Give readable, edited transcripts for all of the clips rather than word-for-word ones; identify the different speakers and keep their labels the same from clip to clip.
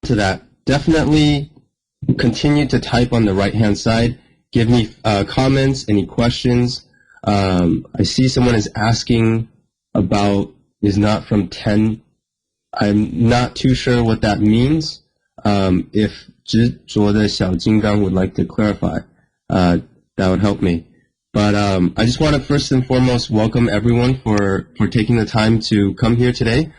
Speaker 1: to that, definitely continue to type on the right-hand side. Give me comments, any questions. I see someone is asking about is not from 10. I'm not too sure what that means. If 执着的小金刚 would like to clarify, that would help me. But I just want to first and foremost welcome everyone for taking the time to come here today.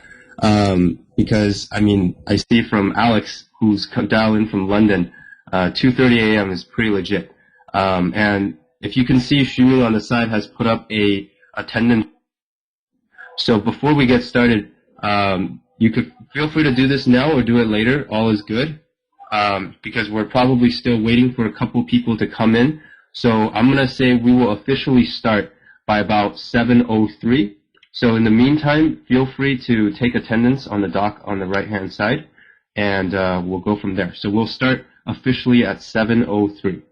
Speaker 1: Because, I mean, I see from Alex, who's dialed in from London, 2:30 a.m. is pretty legit. And if you can see, Shumi on the side has put up a attendance. So before we get started, you could feel free to do this now or do it later. All is good. Because we're probably still waiting for a couple people to come in. So I'm going to say we will officially start by about 7:03. So in the meantime, feel free to take attendance on the dock on the right-hand side, and we'll go from there. So we'll start officially at 7:03.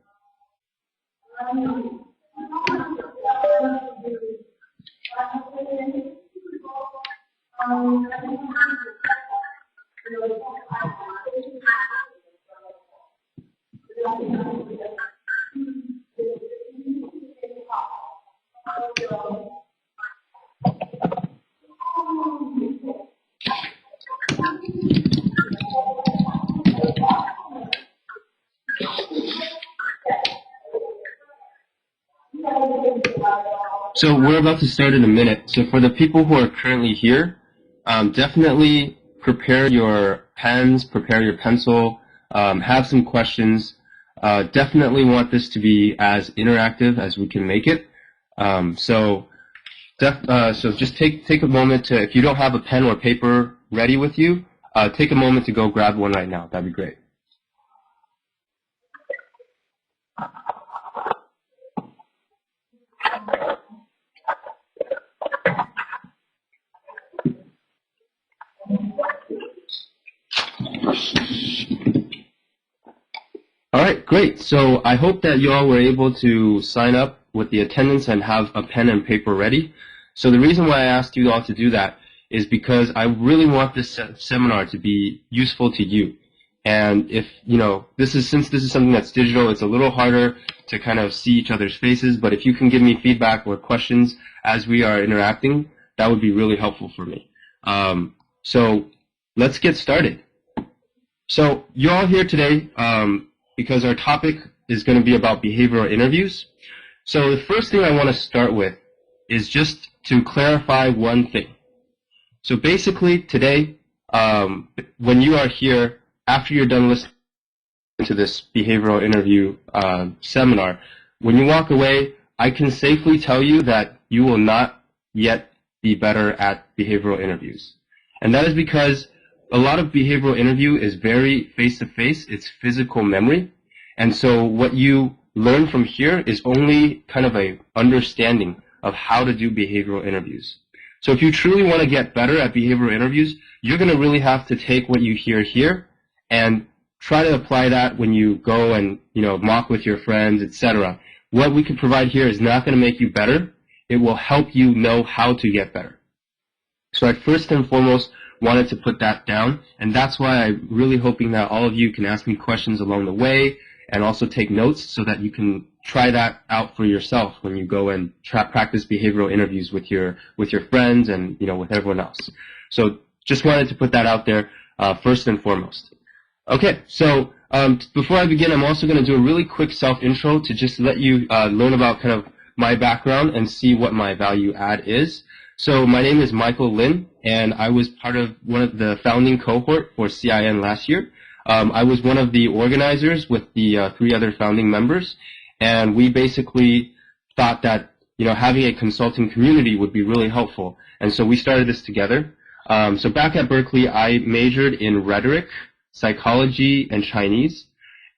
Speaker 1: So we're about to start in a minute. So for the people who are currently here, definitely prepare your pens, prepare your pencil, have some questions. Definitely want this to be as interactive as we can make it. So just take a moment to, if you don't have a pen or paper ready with you, take a moment to go grab one right now. That'd be great. All right, great. So I hope that you all were able to sign up with the attendance and have a pen and paper ready. So the reason why I asked you all to do that is because I really want this seminar to be useful to you. And if, you know, since this is something that's digital, it's a little harder to kind of see each other's faces, but if you can give me feedback or questions as we are interacting, that would be really helpful for me. So let's get started. So you're all here today because our topic is going to be about behavioral interviews. So the first thing I want to start with is just to clarify one thing. So basically today, when you are here, after you're done listening to this behavioral interview seminar, when you walk away, I can safely tell you that you will not yet be better at behavioral interviews. And that is because a lot of behavioral interview is very face-to-face. It's physical memory. And so what you learn from here is only kind of a understanding of how to do behavioral interviews. So if you truly want to get better at behavioral interviews, you're going to really have to take what you hear here and try to apply that when you go and, you know, mock with your friends, etc. What we can provide here is not going to make you better. It will help you know how to get better. So I first and foremost wanted to put that down, and that's why I'm really hoping that all of you can ask me questions along the way and also take notes so that you can try that out for yourself when you go and practice behavioral interviews with your friends and, you know, with everyone else. So just wanted to put that out there first and foremost. Okay, so before I begin, I'm also going to do a really quick self-intro to just let you learn about kind of my background and see what my value add is. So my name is Michael Lin, and I was part of one of the founding cohort for CIN last year. I was one of the organizers with the 3 other founding members, and we basically thought that, you know, having a consulting community would be really helpful, and so we started this together. So back at Berkeley, I majored in rhetoric, psychology, and Chinese,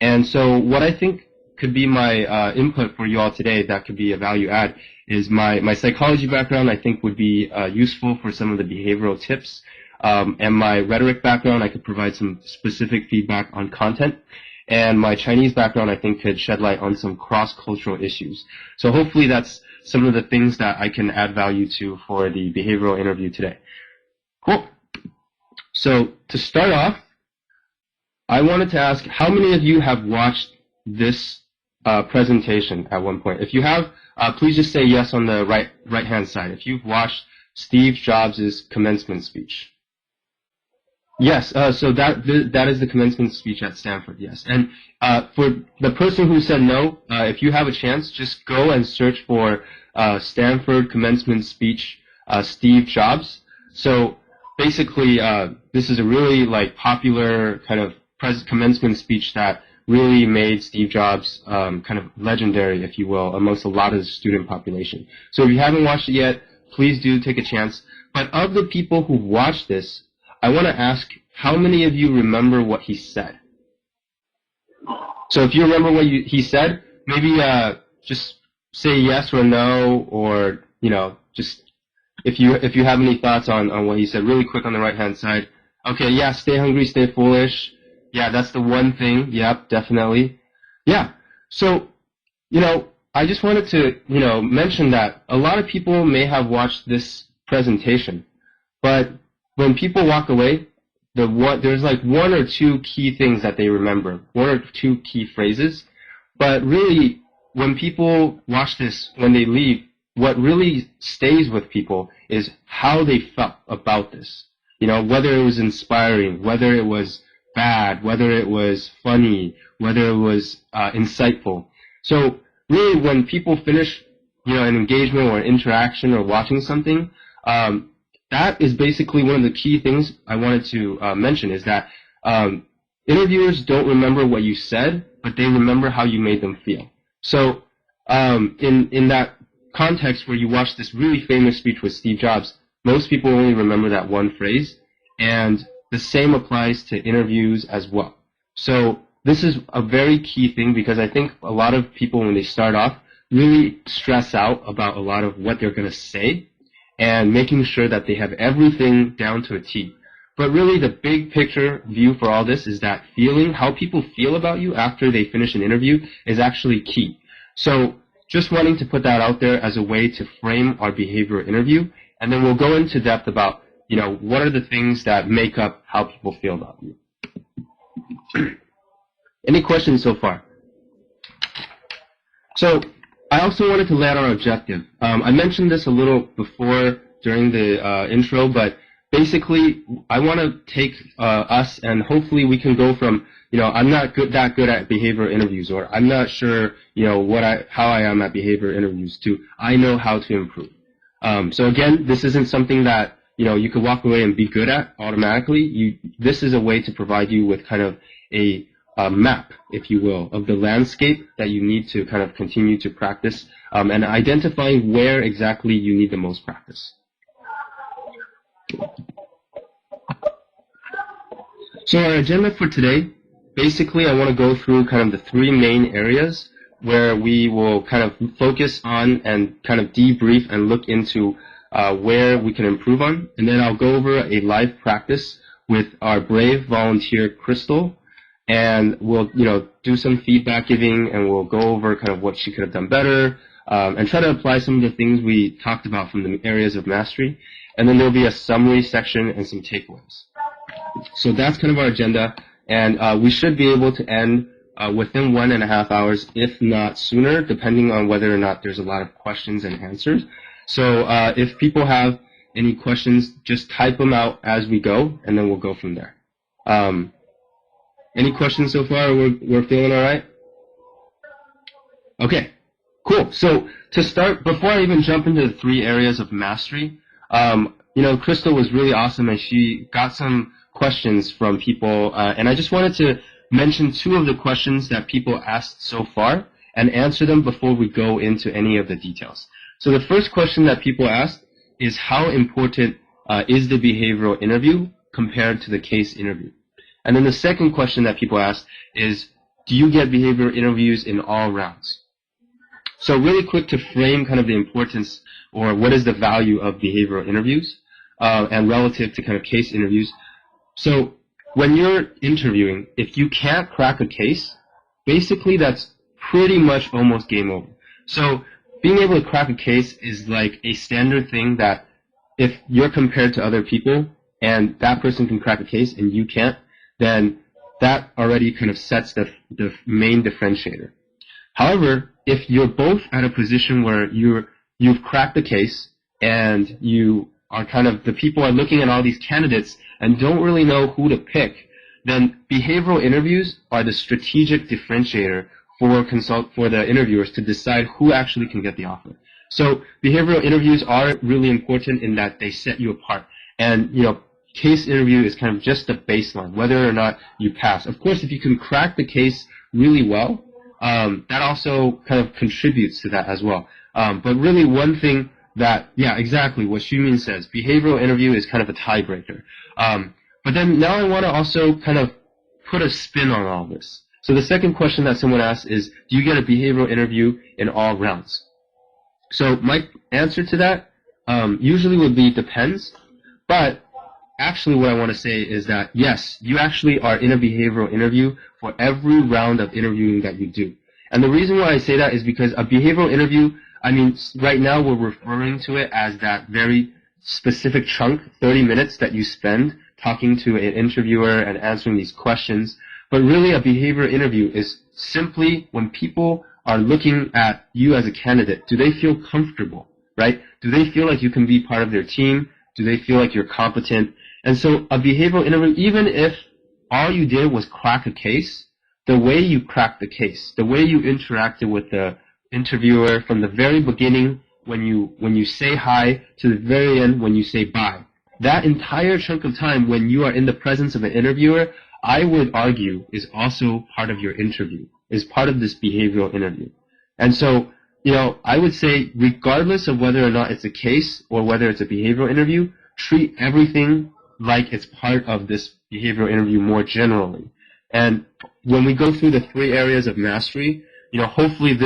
Speaker 1: and so what I think could be my input for you all today that could be a value add is my psychology background. I think would be useful for some of the behavioral tips. And my rhetoric background, I could provide some specific feedback on content. And my Chinese background, I think, could shed light on some cross-cultural issues. So hopefully that's some of the things that I can add value to for the behavioral interview today. Cool. So to start off, I wanted to ask, how many of you have watched this presentation at one point? If you have, please just say yes on the right-hand side. If you've watched Steve Jobs' commencement speech. Yes, so that is the commencement speech at Stanford, yes. And for the person who said no, if you have a chance, just go and search for Stanford commencement speech, Steve Jobs. So basically, this is a really popular kind of commencement speech that really made Steve Jobs kind of legendary, if you will, amongst a lot of the student population. So if you haven't watched it yet, please do take a chance. But of the people who watched this, I want to ask, how many of you remember what he said? So if you remember what he said, maybe just say yes or no, or just if you have any thoughts on what he said, really quick on the right-hand side. Okay, yeah, stay hungry, stay foolish. Yeah, that's the one thing. Yep, definitely. Yeah. So, I just wanted to, mention that a lot of people may have watched this presentation, but when people walk away, there's one or two key things that they remember, one or two key phrases. But really, when people watch this, when they leave, what really stays with people is how they felt about this. Whether it was inspiring, whether it was bad, whether it was funny, whether it was insightful. So really, when people finish, an engagement or an interaction or watching something, that is basically one of the key things I wanted to mention, is that interviewers don't remember what you said, but they remember how you made them feel. So in that context where you watch this really famous speech with Steve Jobs, most people only remember that one phrase, and the same applies to interviews as well. So this is a very key thing, because I think a lot of people, when they start off, really stress out about a lot of what they're going to say, and making sure that they have everything down to a T. But really, the big picture view for all this is that feeling, how people feel about you after they finish an interview, is actually key. So just wanting to put that out there as a way to frame our behavioral interview, and then we'll go into depth about, what are the things that make up how people feel about you. Any questions so far? So I also wanted to lay out our objective. I mentioned this a little before during the intro, but basically I want to take us, and hopefully we can go from, I'm not that good at behavioral interviews, or I'm not sure, how I am at behavioral interviews, to I know how to improve. So again, this isn't something that, you could walk away and be good at automatically. This is a way to provide you with kind of a map, if you will, of the landscape that you need to kind of continue to practice, and identifying where exactly you need the most practice. So our agenda for today, basically I want to go through kind of the three main areas where we will kind of focus on and kind of debrief and look into where we can improve on. And then I'll go over a live practice with our brave volunteer, Crystal, and we'll, do some feedback giving, and we'll go over kind of what she could have done better, and try to apply some of the things we talked about from the areas of mastery. And then there'll be a summary section and some takeaways. So that's kind of our agenda, and we should be able to end within 1.5 hours, if not sooner, depending on whether or not there's a lot of questions and answers. So if people have any questions, just type them out as we go, and then we'll go from there. Any questions so far? We're feeling all right? Okay, cool. So to start, before I even jump into the three areas of mastery, Crystal was really awesome, and she got some questions from people, and I just wanted to mention two of the questions that people asked so far and answer them before we go into any of the details. So the first question that people asked is, how important is the behavioral interview compared to the case interview? And then the second question that people asked is, do you get behavioral interviews in all rounds? So really quick to frame kind of the importance, or what is the value of behavioral interviews and relative to kind of case interviews. So when you're interviewing, if you can't crack a case, basically that's pretty much almost game over. So being able to crack a case is like a standard thing that if you're compared to other people and that person can crack a case and you can't, then that already kind of sets the main differentiator. However, if you're both at a position where you've cracked the case and you are kind of, the people are looking at all these candidates and don't really know who to pick, then behavioral interviews are the strategic differentiator for the interviewers to decide who actually can get the offer. So behavioral interviews are really important in that they set you apart. And, case interview is kind of just the baseline, whether or not you pass. Of course, if you can crack the case really well, that also kind of contributes to that as well. But really one thing that, yeah, exactly what Xumin says, behavioral interview is kind of a tiebreaker. But then now I want to also kind of put a spin on all this. So the second question that someone asked is, do you get a behavioral interview in all rounds? So my answer to that usually would be depends, but actually what I want to say is that yes, you actually are in a behavioral interview for every round of interviewing that you do. And the reason why I say that is because a behavioral interview, I mean, right now we're referring to it as that very specific chunk, 30 minutes that you spend talking to an interviewer and answering these questions. But really a behavioral interview is simply when people are looking at you as a candidate, do they feel comfortable, right? Do they feel like you can be part of their team? Do they feel like you're competent? And so a behavioral interview, even if all you did was crack a case, the way you cracked the case, the way you interacted with the interviewer from the very beginning when you say hi to the very end when you say bye, that entire chunk of time when you are in the presence of an interviewer, I would argue is also part of your interview, is part of this behavioral interview. And so, I would say regardless of whether or not it's a case or whether it's a behavioral interview, treat everything like it's part of this behavioral interview more generally. And when we go through the 3 areas of mastery, hopefully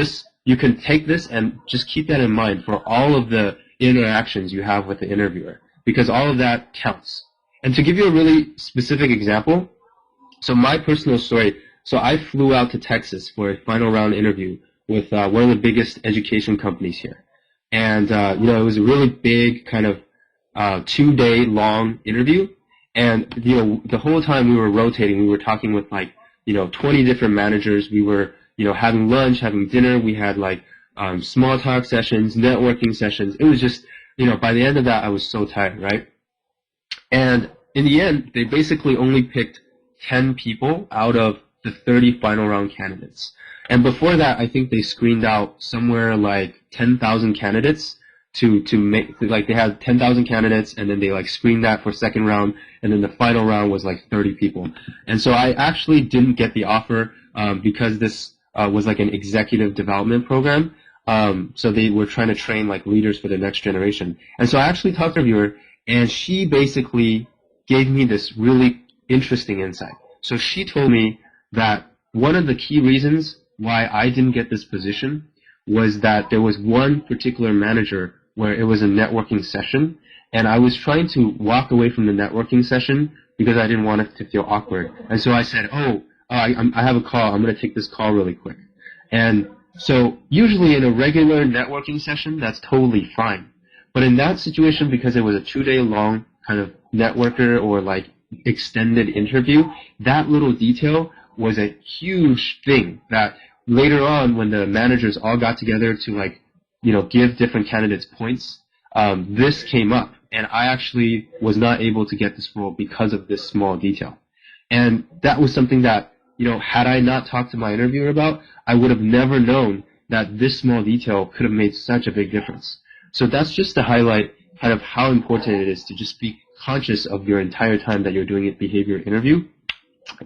Speaker 1: you can take this and just keep that in mind for all of the interactions you have with the interviewer, because all of that counts. And to give you a really specific example, so my personal story, so I flew out to Texas for a final round interview with one of the biggest education companies here. And, it was a really big kind of 2-day long interview. And, the whole time we were rotating, we were talking with 20 different managers. We were, having lunch, having dinner. We had small talk sessions, networking sessions. It was just, by the end of that, I was so tired, right? And in the end, they basically only picked 10 people out of the 30 final round candidates. And before that, I think they screened out somewhere like 10,000 candidates to make, they had 10,000 candidates, and then they screened that for second round, and then the final round was 30 people. And so I actually didn't get the offer because this was an executive development program. So they were trying to train leaders for the next generation. And so I actually talked to her, and she basically gave me this really interesting insight. So she told me that one of the key reasons why I didn't get this position was that there was one particular manager where it was a networking session, and I was trying to walk away from the networking session because I didn't want it to feel awkward. And so I said, I have a call. I'm going to take this call really quick. And so usually in a regular networking session, that's totally fine. But in that situation, because it was a 2-day long kind of networker or extended interview, that little detail was a huge thing that later on when the managers all got together to give different candidates points, this came up, and I actually was not able to get this role because of this small detail. And that was something that, had I not talked to my interviewer about, I would have never known that this small detail could have made such a big difference. So that's just to highlight kind of how important it is to just be conscious of your entire time that you're doing a behavior interview,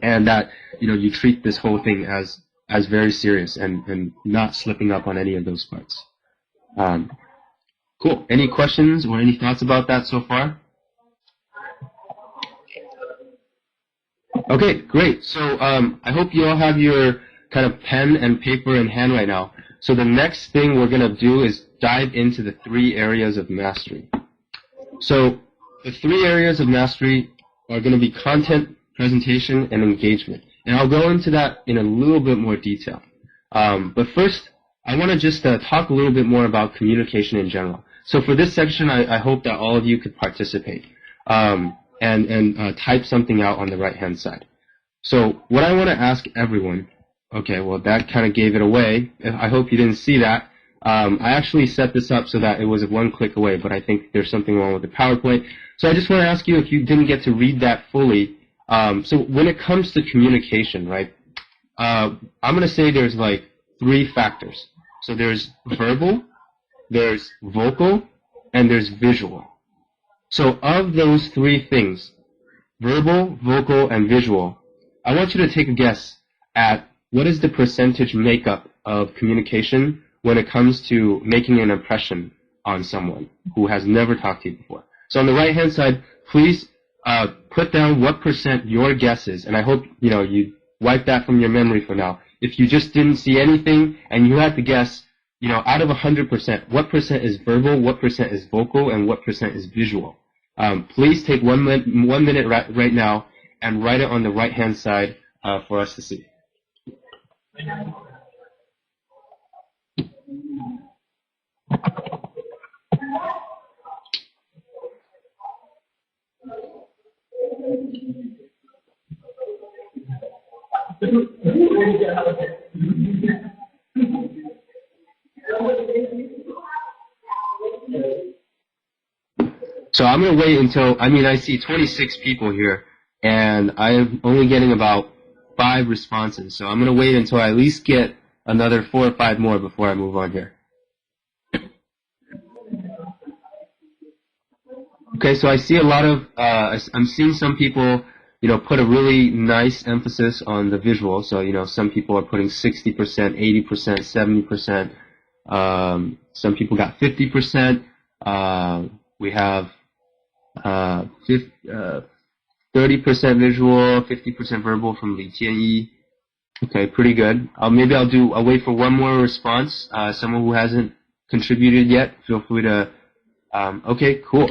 Speaker 1: and that, you treat this whole thing as very serious and not slipping up on any of those parts. Cool. Any questions or any thoughts about that so far? Okay, great. So I hope you all have your kind of pen and paper in hand right now. So the next thing we're going to do is dive into the 3 areas of mastery. So the 3 areas of mastery are going to be content, presentation, and engagement. And I'll go into that in a little bit more detail. But first, I want to just talk a little bit more about communication in general. So for this section, I hope that all of you could participate and type something out on the right-hand side. So what I want to ask everyone, okay, well that kind of gave it away. I hope you didn't see that. I actually set this up so that it was one click away, but I think there's something wrong with the PowerPoint. So I just want to ask you if you didn't get to read that fully. So when it comes to communication, right, I'm going to say there's like 3 factors. So there's verbal, there's vocal, and there's visual. So of those 3 things, verbal, vocal, and visual, I want you to take a guess at what is the percentage makeup of communication when it comes to making an impression on someone who has never talked to you before. So on the right-hand side, please put down what percent your guess is, and I hope you wipe that from your memory for now. If you just didn't see anything and you had to guess, out of 100%, what percent is verbal, what percent is vocal, and what percent is visual? Please take 1 minute right now and write it on the right-hand side for us to see. So I'm going to wait until, I see 26 people here, and I'm only getting about 5 responses. So I'm going to wait until I at least get another 4 or 5 more before I move on here. Okay, so I see a lot of, I'm seeing some people, put a really nice emphasis on the visual. So, some people are putting 60%, 80%, 70%. Some people got 50%. We have 30% visual, 50% verbal from Li Jianyi. Okay, pretty good. Maybe I'll wait for one more response. Someone who hasn't contributed yet, feel free to, okay, cool.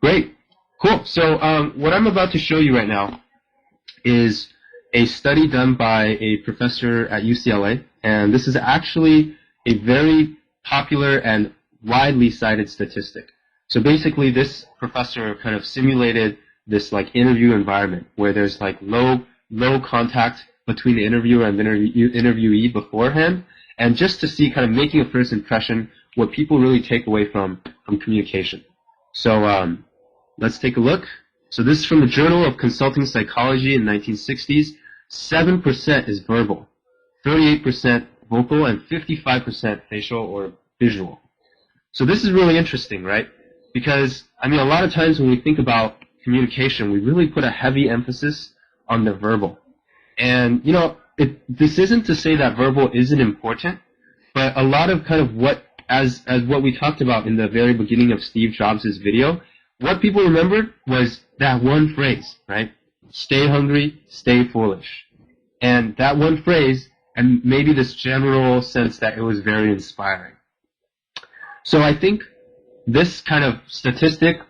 Speaker 1: Great, cool. So what I'm about to show you right now is a study done by a professor at UCLA, and this is actually a very popular and widely cited statistic. So basically, this professor kind of simulated this like interview environment where there's like low contact between the interviewer and the interviewee beforehand, and just to see kind of making a first impression what people really take away from communication. So let's take a look. So this is from the Journal of Consulting Psychology in the 1960s. 7% is verbal, 38% vocal, and 55% facial or visual. So this is really interesting, right? Because, a lot of times when we think about communication, we really put a heavy emphasis on the verbal. And, this isn't to say that verbal isn't important, but a lot of kind of as what we talked about in the very beginning of Steve Jobs' video, what people remembered was that one phrase, right? Stay hungry, stay foolish. And that one phrase, and maybe this general sense that it was very inspiring. So I think this kind of statistic,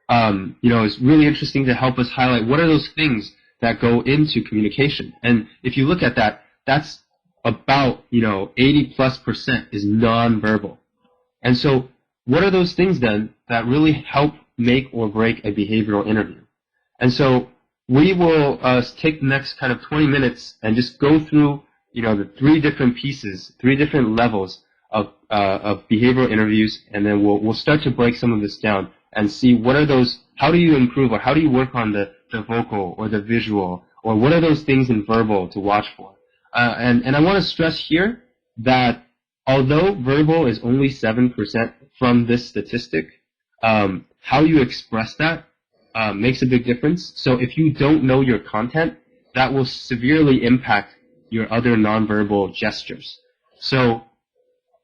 Speaker 1: is really interesting to help us highlight what are those things that go into communication. And if you look at that, that's about, 80+% is nonverbal. And so what are those things then that really help make or break a behavioral interview? And so we will take the next kind of 20 minutes and just go through, the 3 different pieces, 3 different levels of behavioral interviews, and then we'll start to break some of this down and see what are those, how do you improve or how do you work on the vocal or the visual, or what are those things in verbal to watch for. And I want to stress here that although verbal is only 7% from this statistic, how you express that makes a big difference. So if you don't know your content, that will severely impact your other nonverbal gestures. So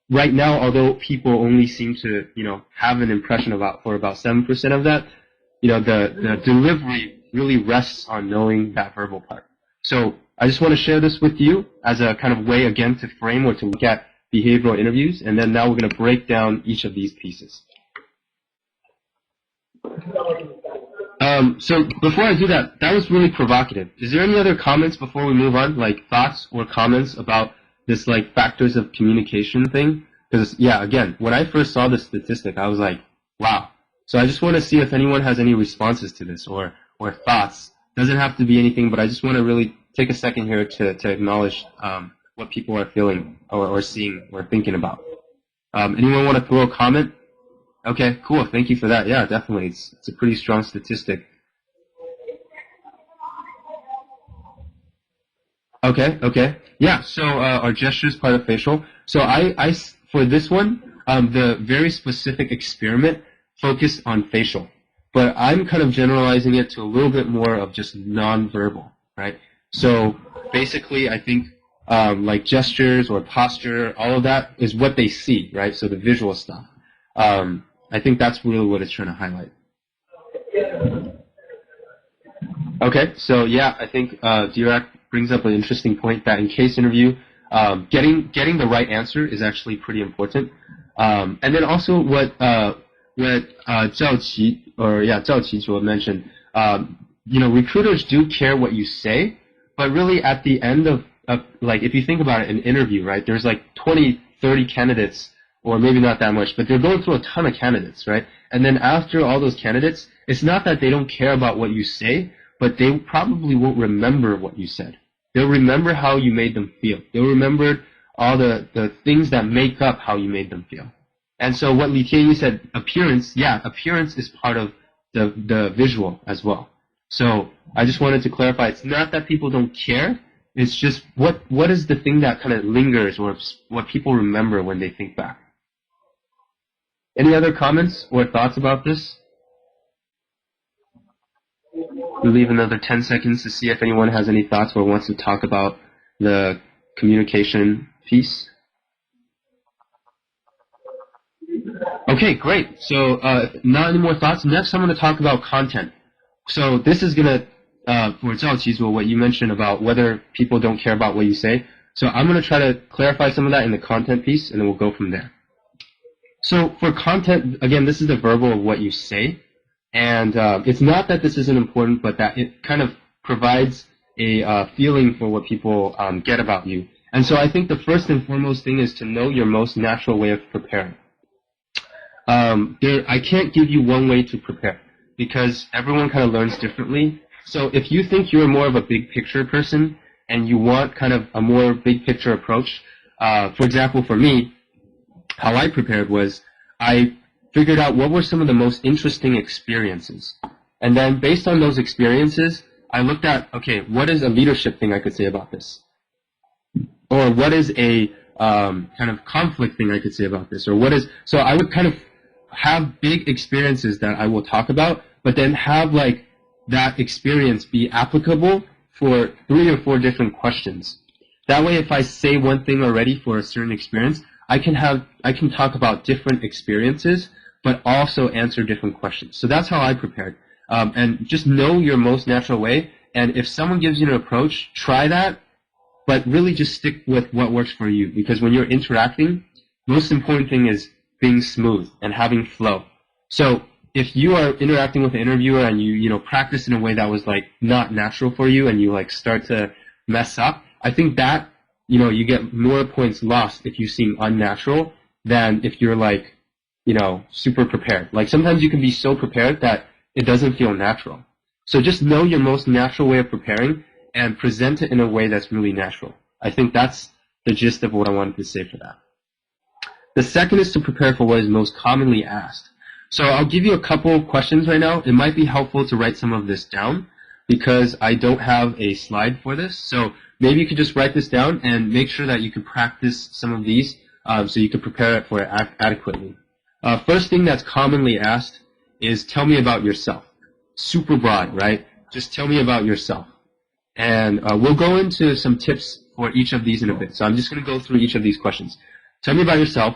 Speaker 1: right now, although people only seem to, have an impression for about 7% of that, the delivery really rests on knowing that verbal part. So I just want to share this with you as a kind of way, again, to frame or to look at behavioral interviews, and then now we're going to break down each of these pieces. So before I do that, that was really provocative. Is there any other comments before we move on, like thoughts or comments about this like factors of communication thing? Because, yeah, again, when I first saw this statistic, I was like, wow. So I just want to see if anyone has any responses to this or thoughts. Doesn't have to be anything, but I just want to really take a second here to acknowledge what people are feeling or seeing or thinking about. Anyone want to throw a comment? Okay, cool. Thank you for that. Yeah, definitely. It's a pretty strong statistic. Okay. Yeah, so our gesture is part of facial. So for this one, the very specific experiment focused on facial. But I'm kind of generalizing it to a little bit more of just nonverbal, right? So basically, I think like gestures or posture, all of that is what they see, right? So the visual stuff. I think that's really what it's trying to highlight. Okay, so yeah, I think Dirac brings up an interesting point that in case interview, getting the right answer is actually pretty important. And then also what Zhao Qi mentioned, recruiters do care what you say, but really at the end of like if you think about it, an interview, right? There's like 20, 30 candidates, or maybe not that much, but they're going through a ton of candidates, right? And then after all those candidates, it's not that they don't care about what you say, but they probably won't remember what you said. They'll remember how you made them feel. They'll remember all the things that make up how you made them feel. And so what Li Tianyi said, appearance is part of the visual as well. So I just wanted to clarify, it's not that people don't care, it's just what is the thing that kind of lingers or what people remember when they think back. Any other comments or thoughts about this? We'll leave another 10 seconds to see if anyone has any thoughts or wants to talk about the communication piece. Okay, great. So not any more thoughts. Next, I'm going to talk about content. So this is going to, for Zhao Qizuo, what you mentioned about whether people don't care about what you say. So I'm going to try to clarify some of that in the content piece, and then we'll go from there. So for content, again, this is the verbal of what you say. And it's not that this isn't important, but that it kind of provides a feeling for what people get about you. And so I think the first and foremost thing is to know your most natural way of preparing. I can't give you one way to prepare because everyone kind of learns differently. So if you think you're more of a big picture person and you want kind of a more big picture approach, for example, for me, how I prepared was I figured out what were some of the most interesting experiences. And then based on those experiences, I looked at, okay, what is a leadership thing I could say about this? Or what is a kind of conflict thing I could say about this? Or what is, so I would kind of have big experiences that I will talk about, but then have like that experience be applicable for 3 or 4 different questions. That way, if I say one thing already for a certain experience, I can talk about different experiences, but also answer different questions. So that's how I prepared. And just know your most natural way. And if someone gives you an approach, try that, but really just stick with what works for you. Because when you're interacting, most important thing is being smooth and having flow. So if you are interacting with an interviewer and you practice in a way that was like not natural for you and you like start to mess up, I think that you get more points lost if you seem unnatural than if you're like, super prepared. Like sometimes you can be so prepared that it doesn't feel natural. So just know your most natural way of preparing and present it in a way that's really natural. I think that's the gist of what I wanted to say for that. The second is to prepare for what is most commonly asked. So I'll give you a couple of questions right now. It might be helpful to write some of this down because I don't have a slide for this. So maybe you could just write this down and make sure that you can practice some of these so you can prepare for it adequately. First thing that's commonly asked is tell me about yourself. Super broad, right? Just tell me about yourself. And we'll go into some tips for each of these in a bit. So I'm just going to go through each of these questions. Tell me about yourself.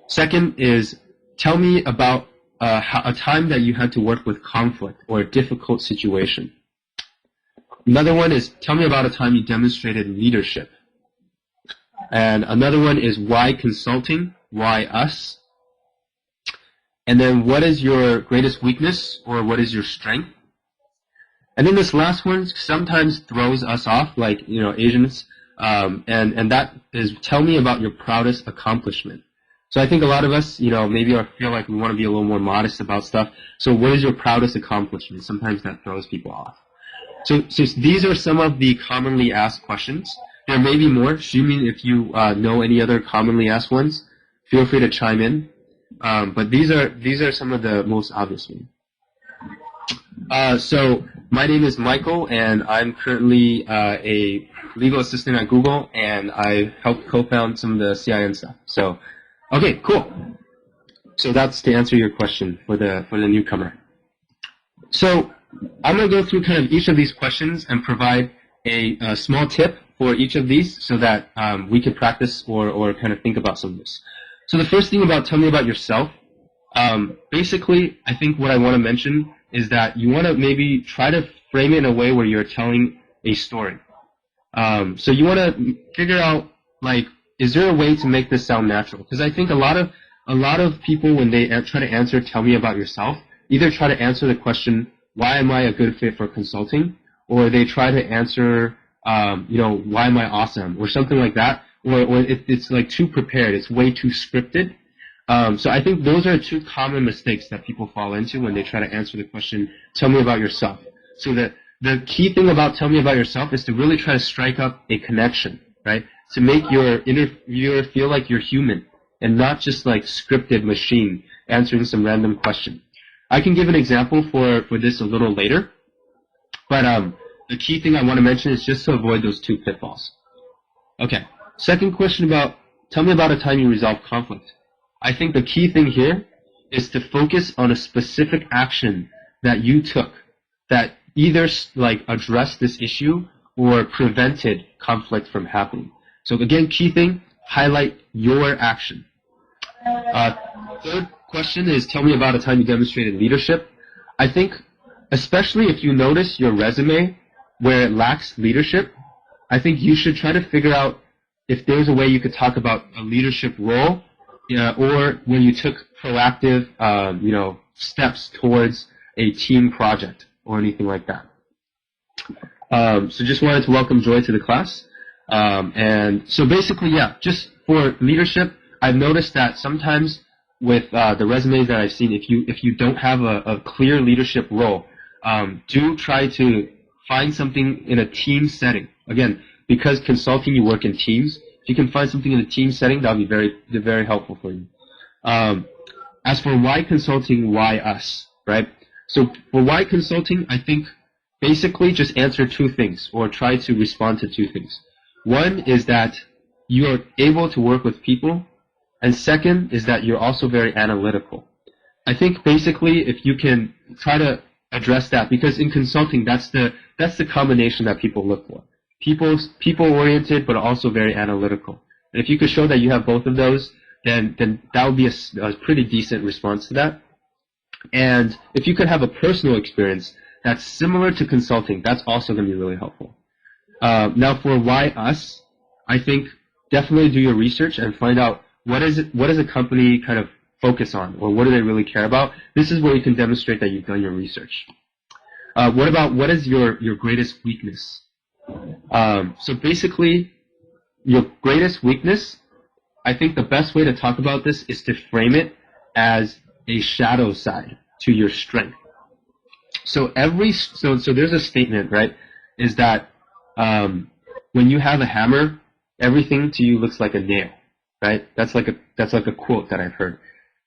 Speaker 1: Second is tell me about a time that you had to work with conflict or a difficult situation. Another one is tell me about a time you demonstrated leadership. And another one is why consulting? Why us? And then what is your greatest weakness or what is your strength? And then this last one sometimes throws us off, like, Asians, and that is tell me about your proudest accomplishment. So I think a lot of us, maybe feel like we want to be a little more modest about stuff. So what is your proudest accomplishment? Sometimes that throws people off. So these are some of the commonly asked questions. There may be more. Xiumin, if you know any other commonly asked ones, feel free to chime in. But these are some of the most obvious ones. So my name is Michael, and I'm currently a legal assistant at Google, and I helped co-found some of the CIN stuff. So, okay, cool. So that's to answer your question for the newcomer. So I'm going to go through kind of each of these questions and provide a small tip for each of these so that we can practice or kind of think about some of this. So the first thing about tell me about yourself, basically I think what I want to mention is that you want to maybe try to frame it in a way where you're telling a story. So you want to figure out, like, is there a way to make this sound natural? Because I think a lot of people, when they try to answer tell me about yourself, either try to answer the question, why am I a good fit for consulting? Or they try to answer, why am I awesome? Or something like that. Or it's like too prepared. It's way too scripted. So I think those are two common mistakes that people fall into when they try to answer the question, tell me about yourself. So the key thing about tell me about yourself is to really try to strike up a connection, right? To make your interviewer feel like you're human and not just like scripted machine answering some random question. I can give an example for this a little later, but the key thing I want to mention is just to avoid those two pitfalls. Okay, second question about, tell me about a time you resolved conflict. I think the key thing here is to focus on a specific action that you took that either like addressed this issue or prevented conflict from happening. So again, key thing, highlight your action. Third question is, tell me about a time you demonstrated leadership. I think, especially if you notice your resume where it lacks leadership, I think you should try to figure out if there's a way you could talk about a leadership role, or when you took proactive, steps towards a team project or anything like that. So just wanted to welcome Joy to the class. And so basically, yeah, just for leadership, I've noticed that sometimes with the resumes that I've seen, if you don't have a clear leadership role, do try to find something in a team setting. Again, because consulting, you work in teams. If you can find something in a team setting, that would be very helpful for you. As for why consulting, why us, right? So for why consulting, I think basically just answer two things or try to respond to two things. One is that you are able to work with people, and second is that you're also very analytical. I think basically if you can try to address that, because in consulting that's the combination that people look for. People oriented but also very analytical. And if you could show that you have both of those, then that would be a pretty decent response to that. And if you could have a personal experience that's similar to consulting, that's also going to be really helpful. Now for why us, I think definitely do your research and find out what does a company kind of focus on, or what do they really care about. This is where you can demonstrate that you've done your research. What is your greatest weakness? So basically, your greatest weakness, I think the best way to talk about this is to frame it as a shadow side to your strength. So there's a statement, right, is that when you have a hammer, everything to you looks like a nail, right? That's like a quote that I've heard.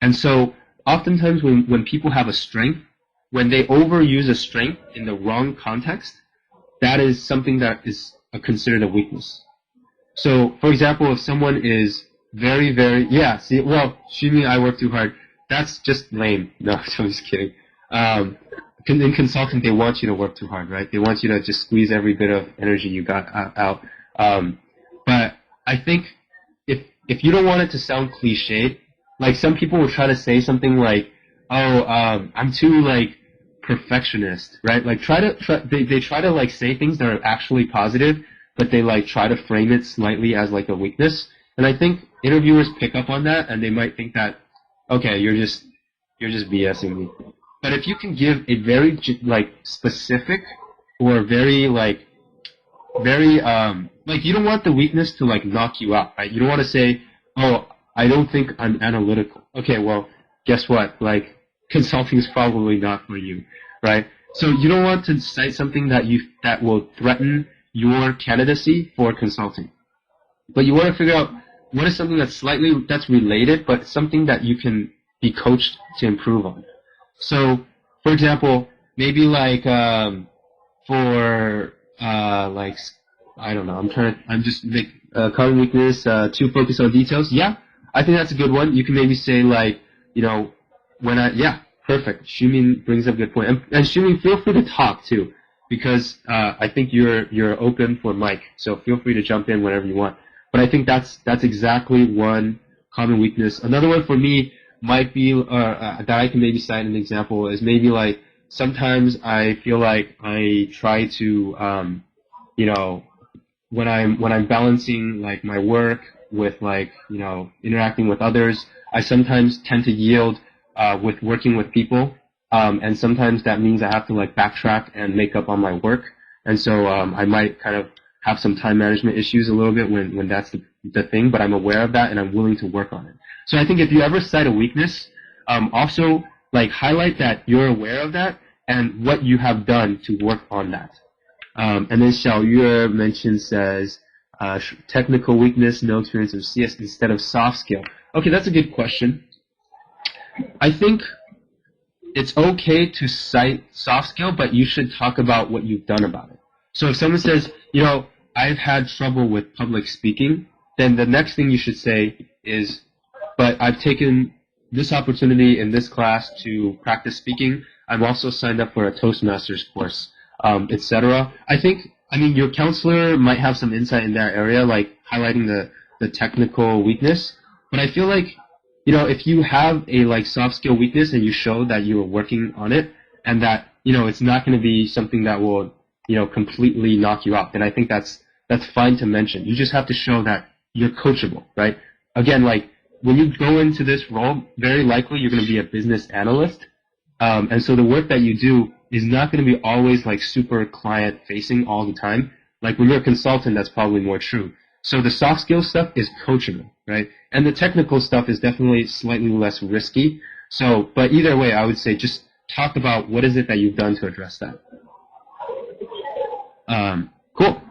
Speaker 1: And so oftentimes when people have a strength, when they overuse a strength in the wrong context, that is something that is considered a weakness. So, for example, if someone is very, very, Shimi, I work too hard, that's just lame. No, I'm just kidding. In consulting, they want you to work too hard, right? They want you to just squeeze every bit of energy you got out. But I think if you don't want it to sound cliched, like some people will try to say something like, I'm too, like, perfectionist, right? Like they try to like say things that are actually positive, but they like try to frame it slightly as like a weakness. And I think interviewers pick up on that, and they might think that, okay, you're just BSing me. But if you can give a very like specific or very like you don't want the weakness to like knock you out, right? You don't want to say, oh, I don't think I'm analytical. Okay, well, guess what? Like, consulting is probably not for you, right? So you don't want to cite something that will threaten your candidacy for consulting. But you want to figure out what is something that's related, but something that you can be coached to improve on. So, for example, maybe like for like I don't know. I'm just make common weakness too focused on details. Yeah, I think that's a good one. You can maybe say like perfect. Xiumin brings up a good point, and Xiumin, feel free to talk too, because I think you're open for mic, so feel free to jump in whenever you want. But I think that's exactly one common weakness. Another one for me might be that I can maybe cite an example is maybe like sometimes I feel like I try to when I'm balancing like my work with like interacting with others, I sometimes tend to yield with working with people, and sometimes that means I have to like backtrack and make up on my work, and so I might kind of have some time management issues a little bit when that's the thing, but I'm aware of that and I'm willing to work on it. So I think if you ever cite a weakness, also like highlight that you're aware of that and what you have done to work on that. And then Xiaoyue says technical weakness, no experience of CS instead of soft skill. Okay, that's a good question. I think it's okay to cite soft skill, but you should talk about what you've done about it. So if someone says, I've had trouble with public speaking, then the next thing you should say is, but I've taken this opportunity in this class to practice speaking. I'm also signed up for a Toastmasters course, etc. I mean, your counselor might have some insight in that area, like highlighting the technical weakness. But I feel like, if you have a like soft skill weakness and you show that you are working on it and that, it's not going to be something that will, completely knock you out, then I think that's fine to mention. You just have to show that you're coachable, right? Again, like when you go into this role, very likely you're going to be a business analyst. And so the work that you do is not going to be always like super client facing all the time. Like when you're a consultant, that's probably more true. So the soft skill stuff is coachable, right? And the technical stuff is definitely slightly less risky. So, but either way, I would say just talk about what is it that you've done to address that. Cool.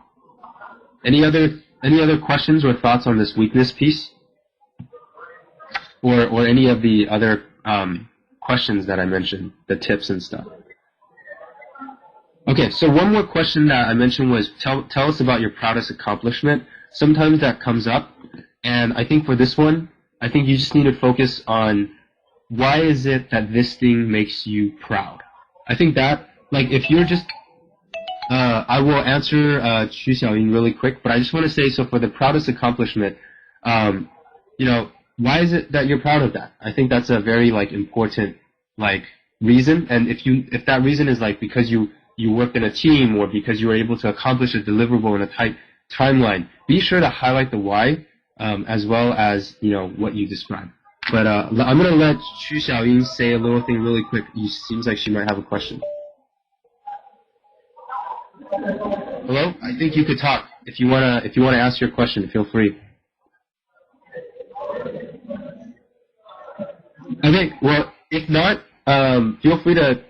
Speaker 1: Any other questions or thoughts on this weakness piece? Or any of the other questions that I mentioned, the tips and stuff? Okay, so one more question that I mentioned was tell us about your proudest accomplishment. Sometimes that comes up, and I think for this one, I think you just need to focus on why is it that this thing makes you proud. I think that, like, if you're just, I will answer Xu Xiaoying really quick, but I just want to say, so for the proudest accomplishment, why is it that you're proud of that? I think that's a very like important like reason, and if that reason is like because you worked in a team or because you were able to accomplish a deliverable in a tight timeline, be sure to highlight the why as well as what you described. But I'm gonna let Xu Xiaoying say a little thing really quick. It seems like she might have a question. Hello? I think you could talk. If you wanna ask your question, feel free. Okay, well, if not, feel free to.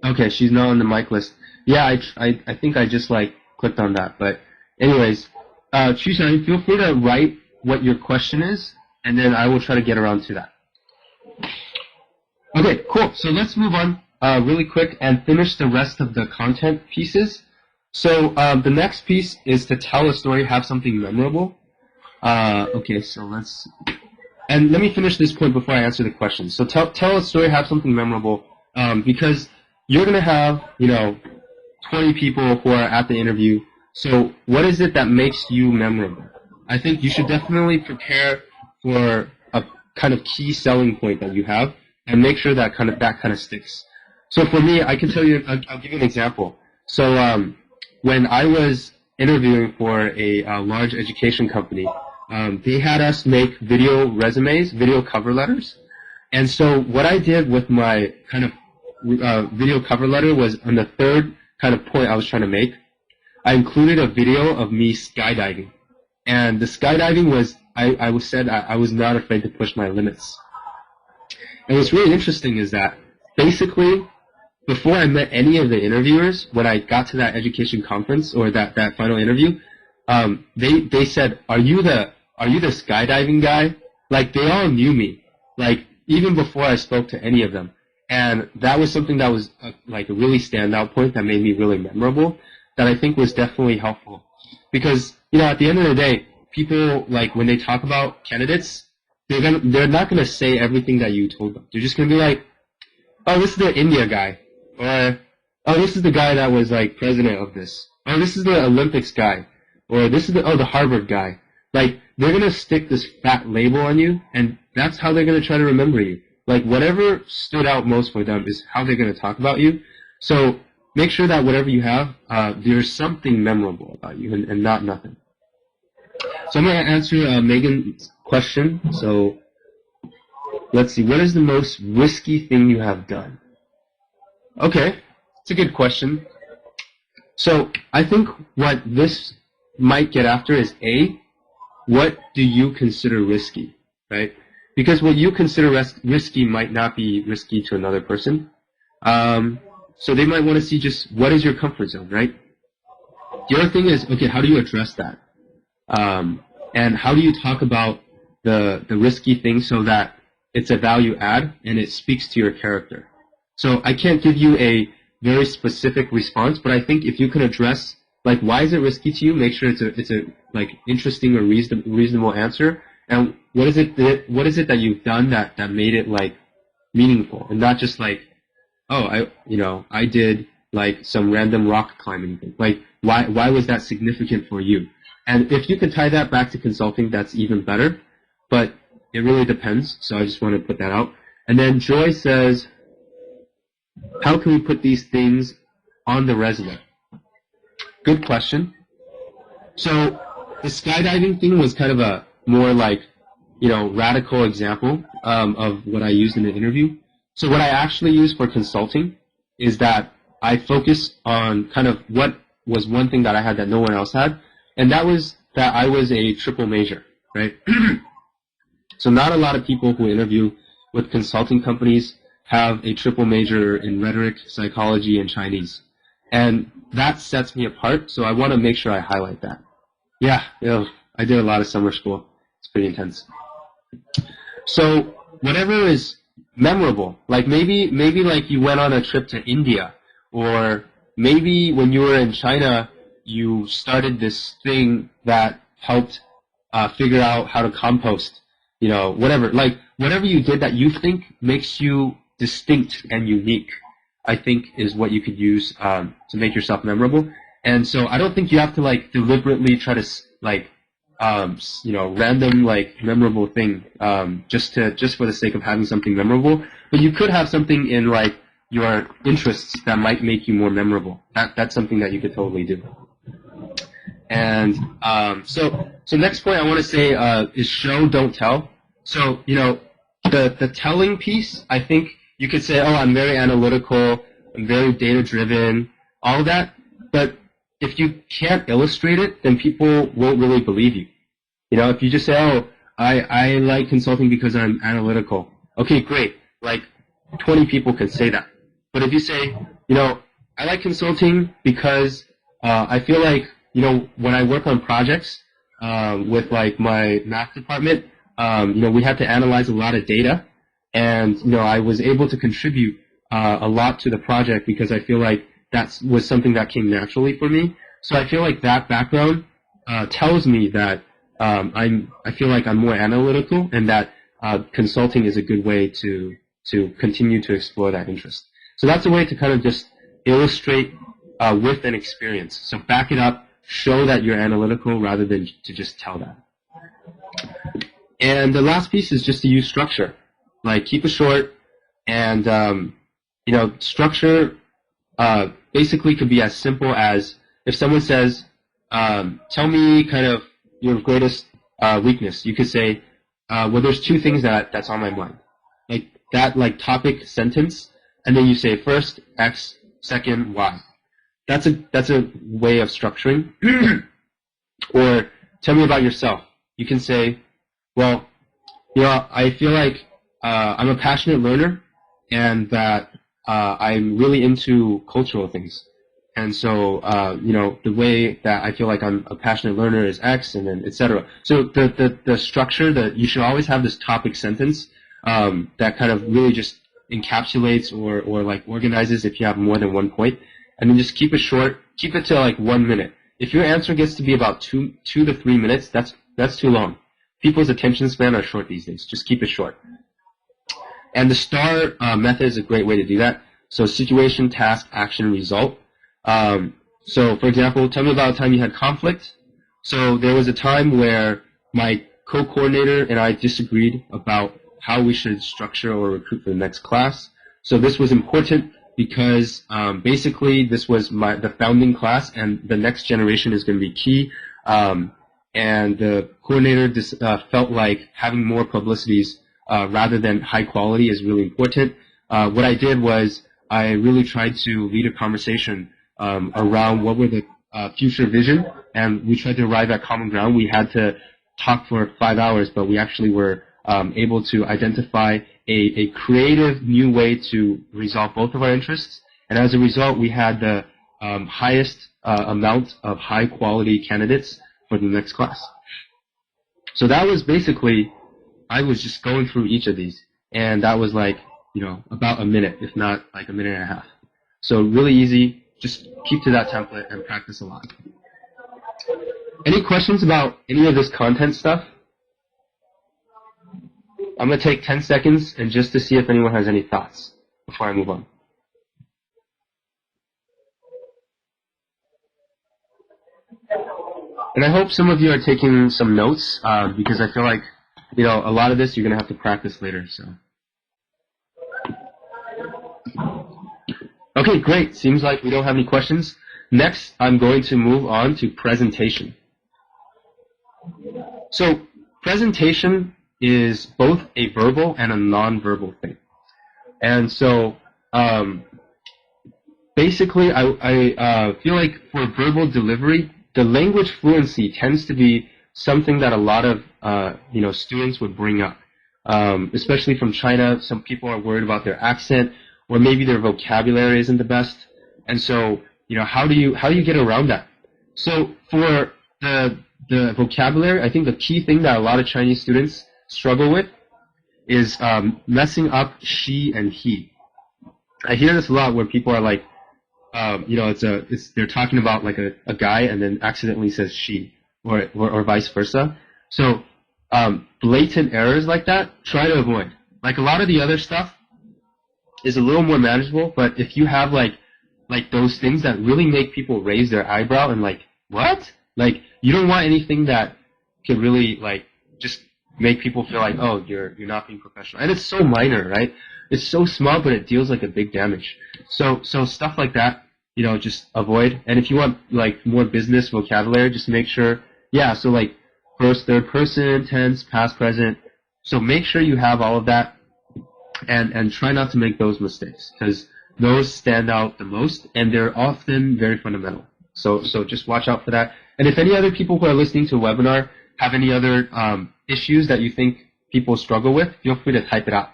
Speaker 1: Okay, she's not on the mic list. Yeah, I think I just like clicked on that. But anyways, Xu Xiaoying, feel free to write what your question is, and then I will try to get around to that. Okay, cool. So let's move on really quick and finish the rest of the content pieces. So the next piece is to tell a story, have something memorable. Okay, so let's. And let me finish this point before I answer the question. So tell a story, have something memorable, because you're going to have, 20 people who are at the interview. So what is it that makes you memorable? I think you should definitely prepare for a kind of key selling point that you have and make sure that kind of sticks. So for me, I can tell you, I'll give you an example. So when I was interviewing for a large education company, they had us make video resumes, video cover letters. And so what I did with my kind of video cover letter was on the third kind of point I was trying to make, I included a video of me skydiving. And the skydiving was, I was not afraid to push my limits. And what's really interesting is that basically before I met any of the interviewers, when I got to that education conference or that final interview, they said, "Are you the skydiving guy?" Like they all knew me, like even before I spoke to any of them, and that was something that was like a really standout point that made me really memorable. That I think was definitely helpful, because at the end of the day, people like when they talk about candidates, they're not gonna say everything that you told them. They're just gonna be like, "Oh, this is the India guy," or "Oh, this is the guy that was like president of this," "Oh, this is the Olympics guy," or "This is the Harvard guy." Like they're gonna stick this fat label on you, and that's how they're gonna try to remember you. Like whatever stood out most for them is how they're gonna talk about you. So make sure that whatever you have, there's something memorable about you, and not nothing. So I'm gonna answer Megan's question. So let's see. What is the most risky thing you have done? Okay, it's a good question. So I think what this might get after is A, what do you consider risky, right? Because what you consider risky might not be risky to another person. So they might want to see just what is your comfort zone, right? The other thing is, okay, how do you address that? And how do you talk about the risky thing so that it's a value add and it speaks to your character? So I can't give you a very specific response, but I think if you can address like why is it risky to you, make sure it's a like interesting or reasonable answer, and what is it that you've done that made it like meaningful, and not just like, oh, I did like some random rock climbing thing. Like why was that significant for you? And if you can tie that back to consulting, that's even better, but it really depends. So I just want to put that out. And then Joy says, how can we put these things on the resume? Good question. So the skydiving thing was kind of a more like, radical example of what I used in the interview. So what I actually use for consulting is that I focus on kind of what was one thing that I had that no one else had, and that was that I was a triple major, right? So not a lot of people who interview with consulting companies have a triple major in rhetoric, psychology, and Chinese. And that sets me apart, so I want to make sure I highlight that. Yeah, I did a lot of summer school. It's pretty intense. So whatever is memorable, like maybe like you went on a trip to India, or maybe when you were in China, you started this thing that helped figure out how to compost, whatever. Like whatever you did that you think makes you distinct and unique, I think is what you could use to make yourself memorable. And so I don't think you have to like deliberately try to like random like memorable thing just for the sake of having something memorable. But you could have something in like your interests that might make you more memorable. That's something that you could totally do. And so next point I want to say is show, don't tell. So the telling piece, I think you could say, oh, I'm very analytical, I'm very data driven, all of that. But if you can't illustrate it, then people won't really believe you. If you just say, oh, I like consulting because I'm analytical. Okay, great. Like 20 people can say that. But if you say, I like consulting because I feel like, when I work on projects with like my math department, we had to analyze a lot of data, and I was able to contribute a lot to the project because I feel like that was something that came naturally for me. So I feel like that background tells me that I feel like I'm more analytical, and that consulting is a good way to continue to explore that interest. So that's a way to kind of just illustrate with an experience. So back it up, show that you're analytical rather than to just tell that. And the last piece is just to use structure. Like keep it short, and structure basically could be as simple as if someone says, tell me kind of your greatest weakness. You could say, well, there's two things that's on my mind. Like that, like topic sentence, and then you say first X, second Y. That's a way of structuring. Or tell me about yourself. You can say, well, I feel like I'm a passionate learner, and that I'm really into cultural things. And so, the way that I feel like I'm a passionate learner is X, and then et cetera. So the structure that you should always have this topic sentence that kind of really just encapsulates or like organizes if you have more than one point, and then just keep it short. Keep it to like 1 minute. If your answer gets to be about two to 3 minutes, that's too long. People's attention span are short these days. Just keep it short. And the STAR method is a great way to do that. So situation, task, action, result. So for example, tell me about a time you had conflict. So there was a time where my co-coordinator and I disagreed about how we should structure or recruit for the next class. So this was important because basically this was the founding class, and the next generation is going to be key. And the coordinator felt like having more publicities rather than high quality is really important. What I did was I really tried to lead a conversation around what were the future vision, and we tried to arrive at common ground. We had to talk for 5 hours, but we actually were able to identify a creative new way to resolve both of our interests. And as a result, we had the highest amount of high quality candidates for the next class. So that was basically, I was just going through each of these, and that was like, about a minute, if not like a minute and a half. So really easy. Just keep to that template and practice a lot. Any questions about any of this content stuff? I'm going to take 10 seconds and just to see if anyone has any thoughts before I move on. And I hope some of you are taking some notes because I feel like, a lot of this you're going to have to practice later. So. Okay, great. Seems like we don't have any questions. Next, I'm going to move on to presentation. So presentation is both a verbal and a non-verbal thing. And so basically, I feel like for verbal delivery, the language fluency tends to be something that a lot of students would bring up, especially from China. Some people are worried about their accent, or maybe their vocabulary isn't the best. And so, how do you get around that? So for the vocabulary, I think the key thing that a lot of Chinese students struggle with is messing up she and he. I hear this a lot where people are like, they're talking about like a guy and then accidentally says she, or vice versa. So blatant errors like that, try to avoid. Like a lot of the other stuff is a little more manageable, but if you have like those things that really make people raise their eyebrow and like, what? Like, you don't want anything that could really like just make people feel like, oh, you're not being professional. And it's so minor, right? It's so small, but it deals like a big damage. So stuff like that, just avoid. And if you want like more business vocabulary, just make sure, so like first, third person, tense, past, present. So make sure you have all of that. And try not to make those mistakes, because those stand out the most, and they're often very fundamental. So just watch out for that. And if any other people who are listening to a webinar have any other issues that you think people struggle with, feel free to type it out.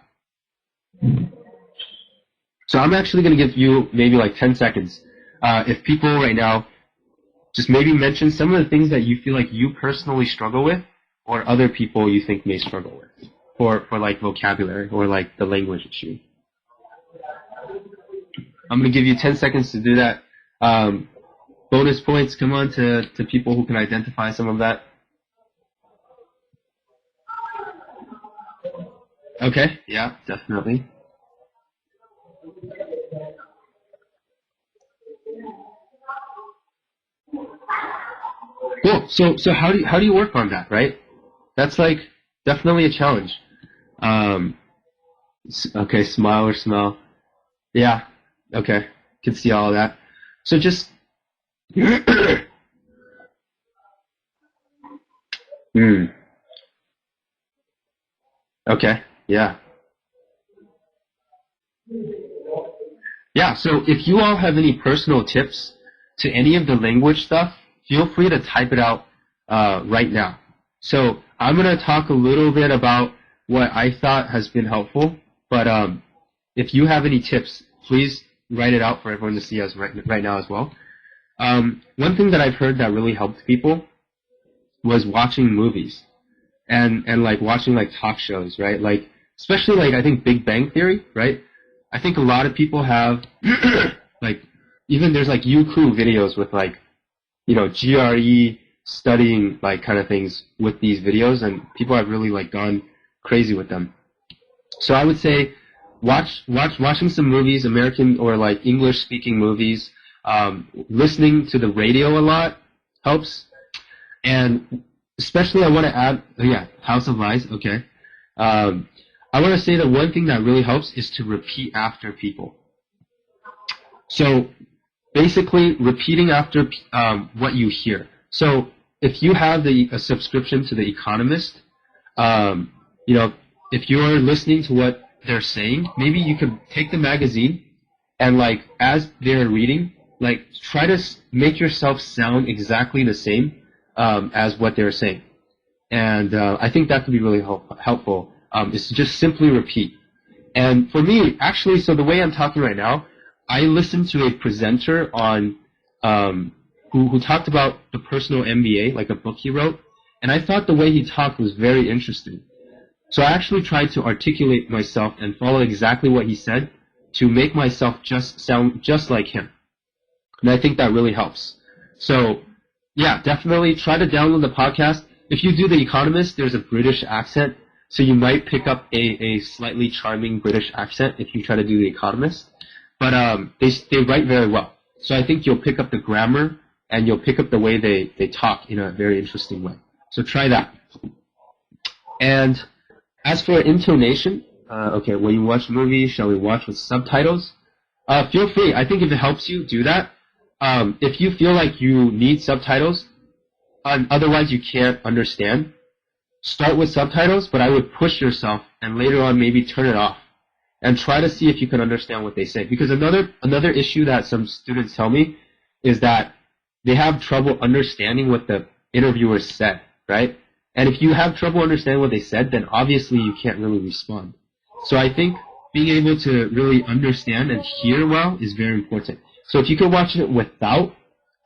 Speaker 1: So I'm actually going to give you maybe like 10 seconds. If people right now just maybe mention some of the things that you feel like you personally struggle with, or other people you think may struggle with. For like vocabulary or like the language issue. I'm going to give you 10 seconds to do that. Bonus points come on to people who can identify some of that. Okay, yeah, definitely. Cool. So how do you work on that, right? That's like definitely a challenge. Okay, smile or smell. Yeah, okay, can see all of that. So just Okay, yeah. Yeah, so if you all have any personal tips to any of the language stuff, feel free to type it out right now. So I'm going to talk a little bit about what I thought has been helpful, but if you have any tips, please write it out for everyone to see us right now as well. One thing that I've heard that really helped people was watching movies and like watching like talk shows, right? Like especially like I think Big Bang Theory, right? I think a lot of people have like even there's like Youku videos with like GRE studying like kind of things with these videos, and people have really like gone crazy with them. So I would say watching some movies, American or like English speaking movies, listening to the radio a lot helps. And especially I want to add, House of Lies, okay. I want to say that one thing that really helps is to repeat after people. So basically repeating after what you hear. So if you have a subscription to The Economist, if you're listening to what they're saying, maybe you could take the magazine and like as they're reading, like try to make yourself sound exactly the same as what they're saying. And I think that could be really helpful, is to just simply repeat. And for me, actually, so the way I'm talking right now, I listened to a presenter on who talked about the personal MBA, like a book he wrote, and I thought the way he talked was very interesting. So I actually tried to articulate myself and follow exactly what he said to make myself just sound just like him. And I think that really helps. So yeah, definitely try to download the podcast. If you do The Economist, there's a British accent, so you might pick up a slightly charming British accent if you try to do The Economist. But they write very well. So I think you'll pick up the grammar and you'll pick up the way they talk in a very interesting way. So try that. And as for intonation, okay, when you watch movies, shall we watch with subtitles? Feel free. I think if it helps you, do that. If you feel like you need subtitles, otherwise you can't understand, start with subtitles, but I would push yourself and later on maybe turn it off and try to see if you can understand what they say. Because another issue that some students tell me is that they have trouble understanding what the interviewer said, right? And if you have trouble understanding what they said, then obviously you can't really respond. So I think being able to really understand and hear well is very important. So if you can watch it without,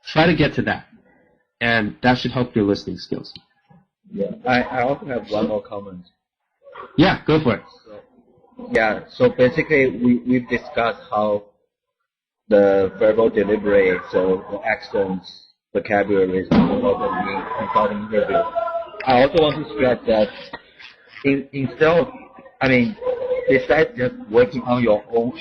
Speaker 1: try to get to that. And that should help your listening skills.
Speaker 2: Yeah, I also have one more comment.
Speaker 1: Yeah, go for it.
Speaker 2: So basically we've discussed how the verbal delivery, so the accents, vocabulary is important in consulting interview. I also want to stress that besides just working on your own,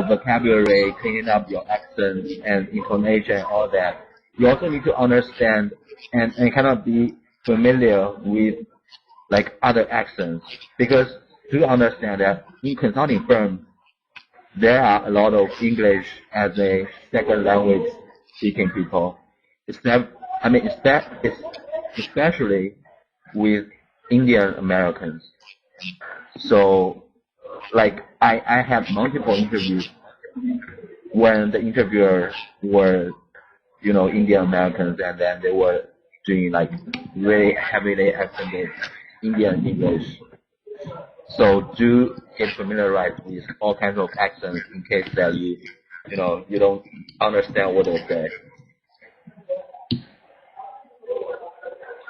Speaker 2: vocabulary, cleaning up your accents and intonation, all that, you also need to understand and kind of be familiar with like other accents, because to understand that in consulting firm there are a lot of English as a second language speaking people, especially with Indian Americans. So like I had multiple interviews when the interviewers were Indian Americans, and then they were doing like really heavily accented Indian English. So do get familiarized with all kinds of accents in case that you don't understand what they say.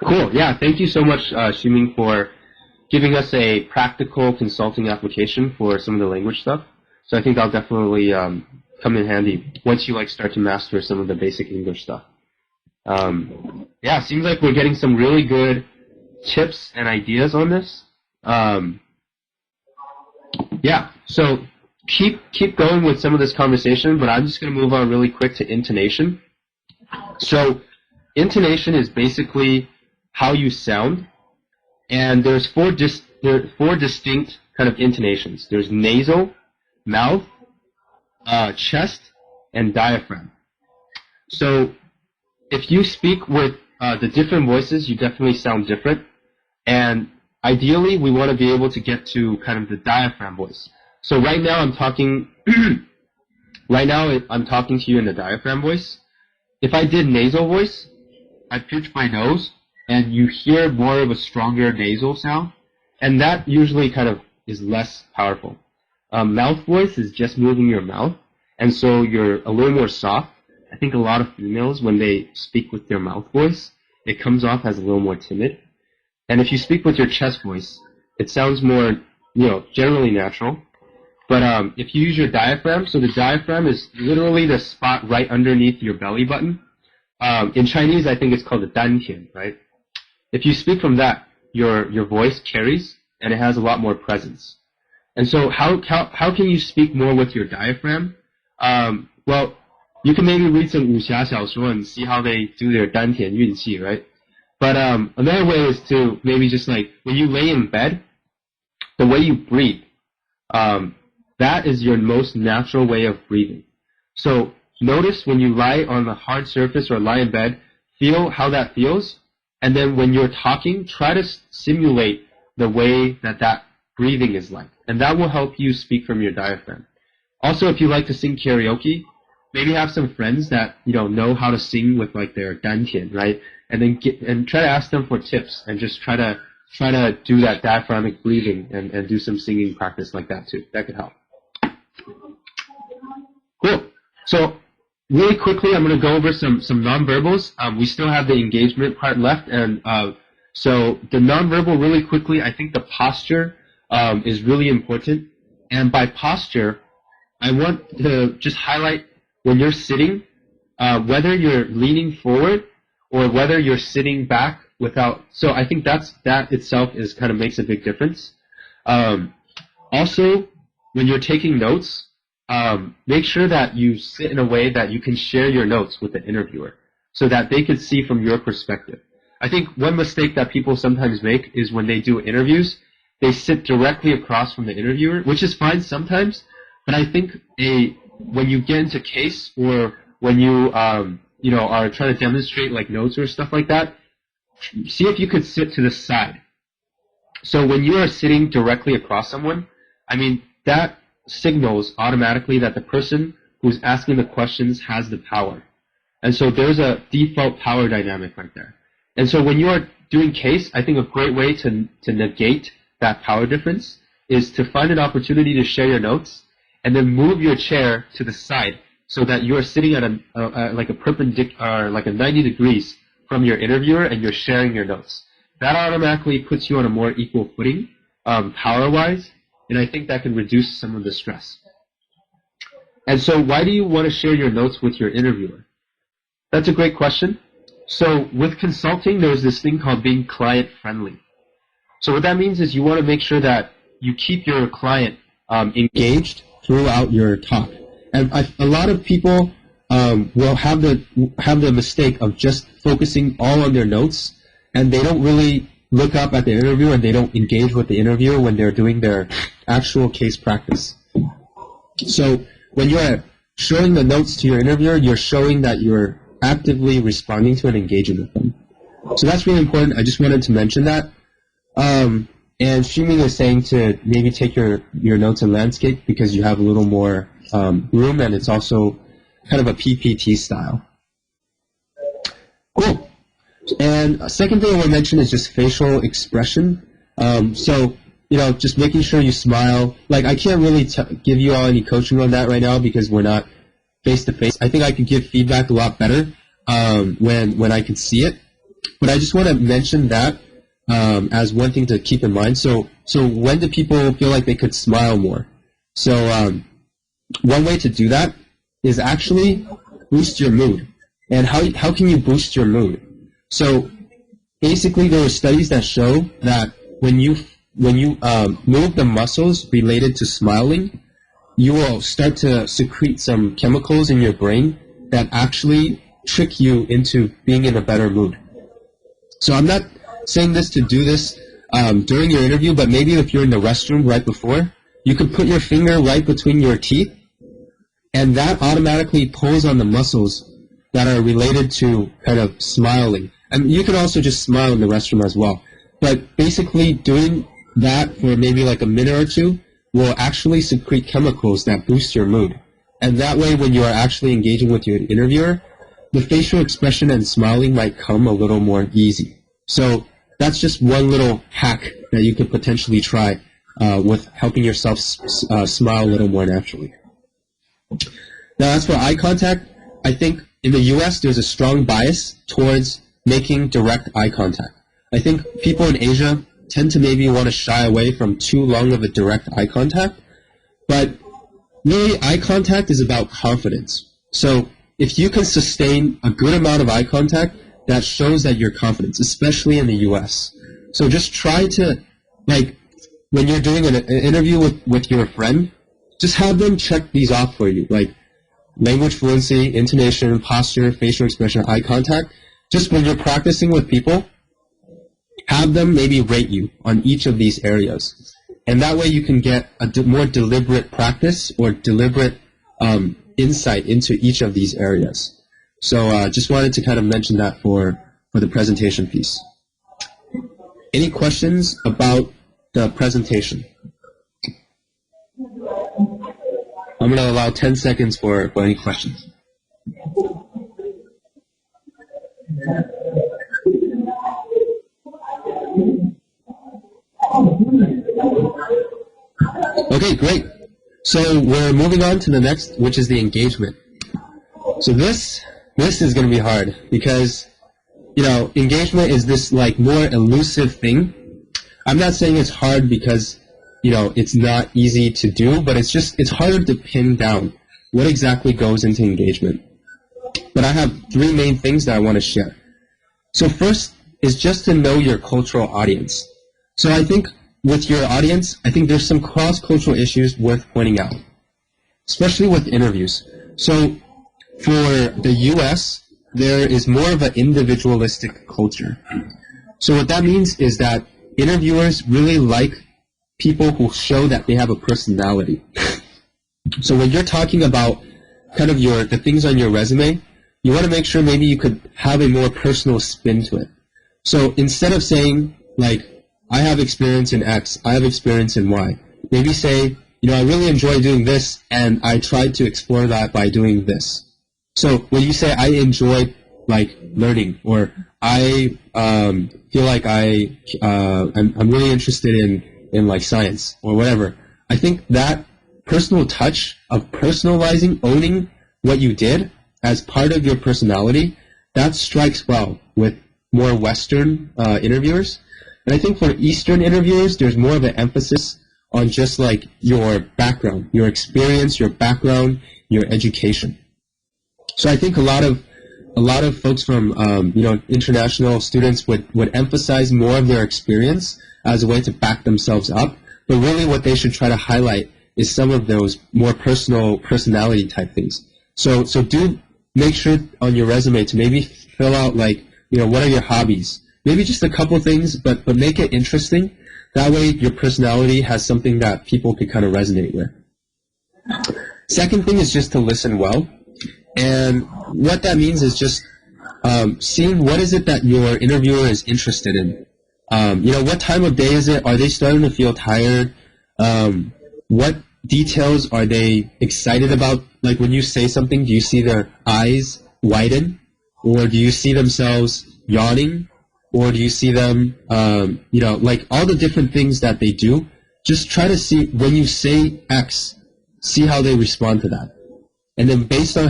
Speaker 1: Cool. Yeah, thank you so much, Ximing, for giving us a practical consulting application for some of the language stuff. So I think that'll definitely come in handy once you start to master some of the basic English stuff. Yeah, seems like we're getting some really good tips and ideas on this. Yeah, so keep going with some of this conversation, but I'm just going to move on really quick to intonation. So intonation is basically how you sound, and there's four distinct kind of intonations. There's nasal, mouth, chest, and diaphragm. So if you speak with the different voices, you definitely sound different, and ideally we want to be able to get to kind of the diaphragm voice. So right now I'm talking to you in the diaphragm voice. If I did nasal voice, I pitch my nose, and you hear more of a stronger nasal sound, and that usually kind of is less powerful. Mouth voice is just moving your mouth, and so you're a little more soft. I think a lot of females, when they speak with their mouth voice, it comes off as a little more timid. And if you speak with your chest voice, it sounds more, generally natural. But if you use your diaphragm, so the diaphragm is literally the spot right underneath your belly button. In Chinese, I think it's called the dantian, right? If you speak from that, your voice carries, and it has a lot more presence. And so how can you speak more with your diaphragm? Well, you can maybe read some 武侠小说 and see how they do their 丹田运气, right? But another way is to maybe just like when you lay in bed, the way you breathe, that is your most natural way of breathing. So notice when you lie on the hard surface or lie in bed, feel how that feels, and then when you're talking, try to simulate the way that breathing is like, and that will help you speak from your diaphragm. Also, if you like to sing karaoke, maybe have some friends that know how to sing with like their dantian, right? And then try to ask them for tips, and just try to do that diaphragmatic breathing and do some singing practice like that too. That could help. Cool. So really quickly, I'm going to go over some nonverbals. We still have the engagement part left, and so the nonverbal really quickly. I think the posture is really important, and by posture, I want to just highlight when you're sitting, whether you're leaning forward or whether you're sitting back without. So I think that itself is kind of makes a big difference. Also, when you're taking notes, make sure that you sit in a way that you can share your notes with the interviewer so that they could see from your perspective. I think one mistake that people sometimes make is when they do interviews, they sit directly across from the interviewer, which is fine sometimes, but I think when you get into case or when you are trying to demonstrate like notes or stuff like that, see if you could sit to the side. So when you are sitting directly across someone, I mean, that signals automatically that the person who's asking the questions has the power. And so there's a default power dynamic right there. And so when you are doing case, I think a great way to negate that power difference is to find an opportunity to share your notes and then move your chair to the side so that you are sitting at like a perpendicular, like a 90 degrees from your interviewer, and you're sharing your notes. That automatically puts you on a more equal footing, power-wise, and I think that can reduce some of the stress. And so why do you want to share your notes with your interviewer? That's a great question. So with consulting, there's this thing called being client-friendly. So what that means is you want to make sure that you keep your client engaged throughout your talk. And a lot of people will have the mistake of just focusing all on their notes, and they don't really look up at the interviewer, and they don't engage with the interviewer when they're doing their actual case practice. So when you're showing the notes to your interviewer, you're showing that you're actively responding to and engaging with them. So that's really important. I just wanted to mention that. And Xuming is saying to maybe take your notes in landscape because you have a little more room, and it's also kind of a PPT style. Cool. And a second thing I want to mention is just facial expression. So, just making sure you smile. Like, I can't really give you all any coaching on that right now because we're not face-to-face. I think I could give feedback a lot better when I can see it. But I just want to mention that as one thing to keep in mind. So when do people feel like they could smile more? So one way to do that is actually boost your mood. And how can you boost your mood? So basically, there are studies that show that when you move the muscles related to smiling, you will start to secrete some chemicals in your brain that actually trick you into being in a better mood. So I'm not saying this to do this during your interview, but maybe if you're in the restroom right before, you could put your finger right between your teeth, and that automatically pulls on the muscles that are related to kind of smiling. And you could also just smile in the restroom as well. But basically doing that for maybe like a minute or two will actually secrete chemicals that boost your mood. And that way, when you are actually engaging with your interviewer, the facial expression and smiling might come a little more easy. So that's just one little hack that you could potentially try with helping yourself smile a little more naturally. Now, as for eye contact, I think in the U.S. there's a strong bias towards making direct eye contact. I think people in Asia tend to maybe want to shy away from too long of a direct eye contact, but really eye contact is about confidence. So if you can sustain a good amount of eye contact, that shows that you're confident, especially in the U.S. So just try to, like, when you're doing an interview with your friend, just have them check these off for you, like language fluency, intonation, posture, facial expression, eye contact. Just when you're practicing with people, have them maybe rate you on each of these areas. And that way you can get a more deliberate practice or deliberate insight into each of these areas. So just wanted to kind of mention that for the presentation piece. Any questions about the presentation? I'm going to allow 10 seconds for any questions. Okay, great. So we're moving on to the next, which is the engagement. So this is going to be hard because, you know, engagement is this like more elusive thing. I'm not saying it's hard because, you know, it's not easy to do, but it's harder to pin down what exactly goes into engagement. But I have three main things that I want to share. So first is just to know your cultural audience. So I think with your audience, I think there's some cross-cultural issues worth pointing out, especially with interviews. So for the U.S., there is more of an individualistic culture. So what that means is that interviewers really like people who show that they have a personality. So when you're talking about kind of the things on your resume, you want to make sure maybe you could have a more personal spin to it. So instead of saying, like, I have experience in X, I have experience in Y, maybe say, you know, I really enjoy doing this, and I tried to explore that by doing this. So when you say, I enjoy, like, learning, or I feel like I'm really interested in like science or whatever, I think that personal touch of personalizing, owning what you did as part of your personality, that strikes well with more Western interviewers. And I think for Eastern interviewers, there's more of an emphasis on just like your background, your experience, your background, your education. So I think a lot of folks from you know, international students would emphasize more of their experience as a way to back themselves up. But really what they should try to highlight is some of those more personality type things. So do make sure on your resume to maybe fill out, like, you know, what are your hobbies? Maybe just a couple things, but make it interesting. That way your personality has something that people could kind of resonate with. Second thing is just to listen well. And what that means is just seeing what is it that your interviewer is interested in. You know, what time of day is it? Are they starting to feel tired? What details are they excited about? Like when you say something, do you see their eyes widen? Or do you see themselves yawning? Or do you see them, you know, like all the different things that they do? Just try to see, when you say X, see how they respond to that. And then based on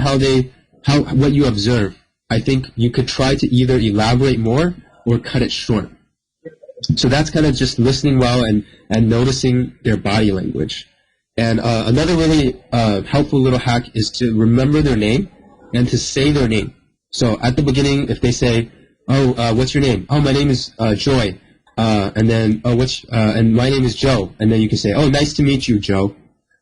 Speaker 1: what you observe, I think you could try to either elaborate more or cut it short. So that's kind of just listening well and noticing their body language. And another really helpful little hack is to remember their name and to say their name. So at the beginning, if they say, oh, what's your name? Oh, my name is Joy. And then, oh, and my name is Joe. And then you can say, oh, nice to meet you, Joe.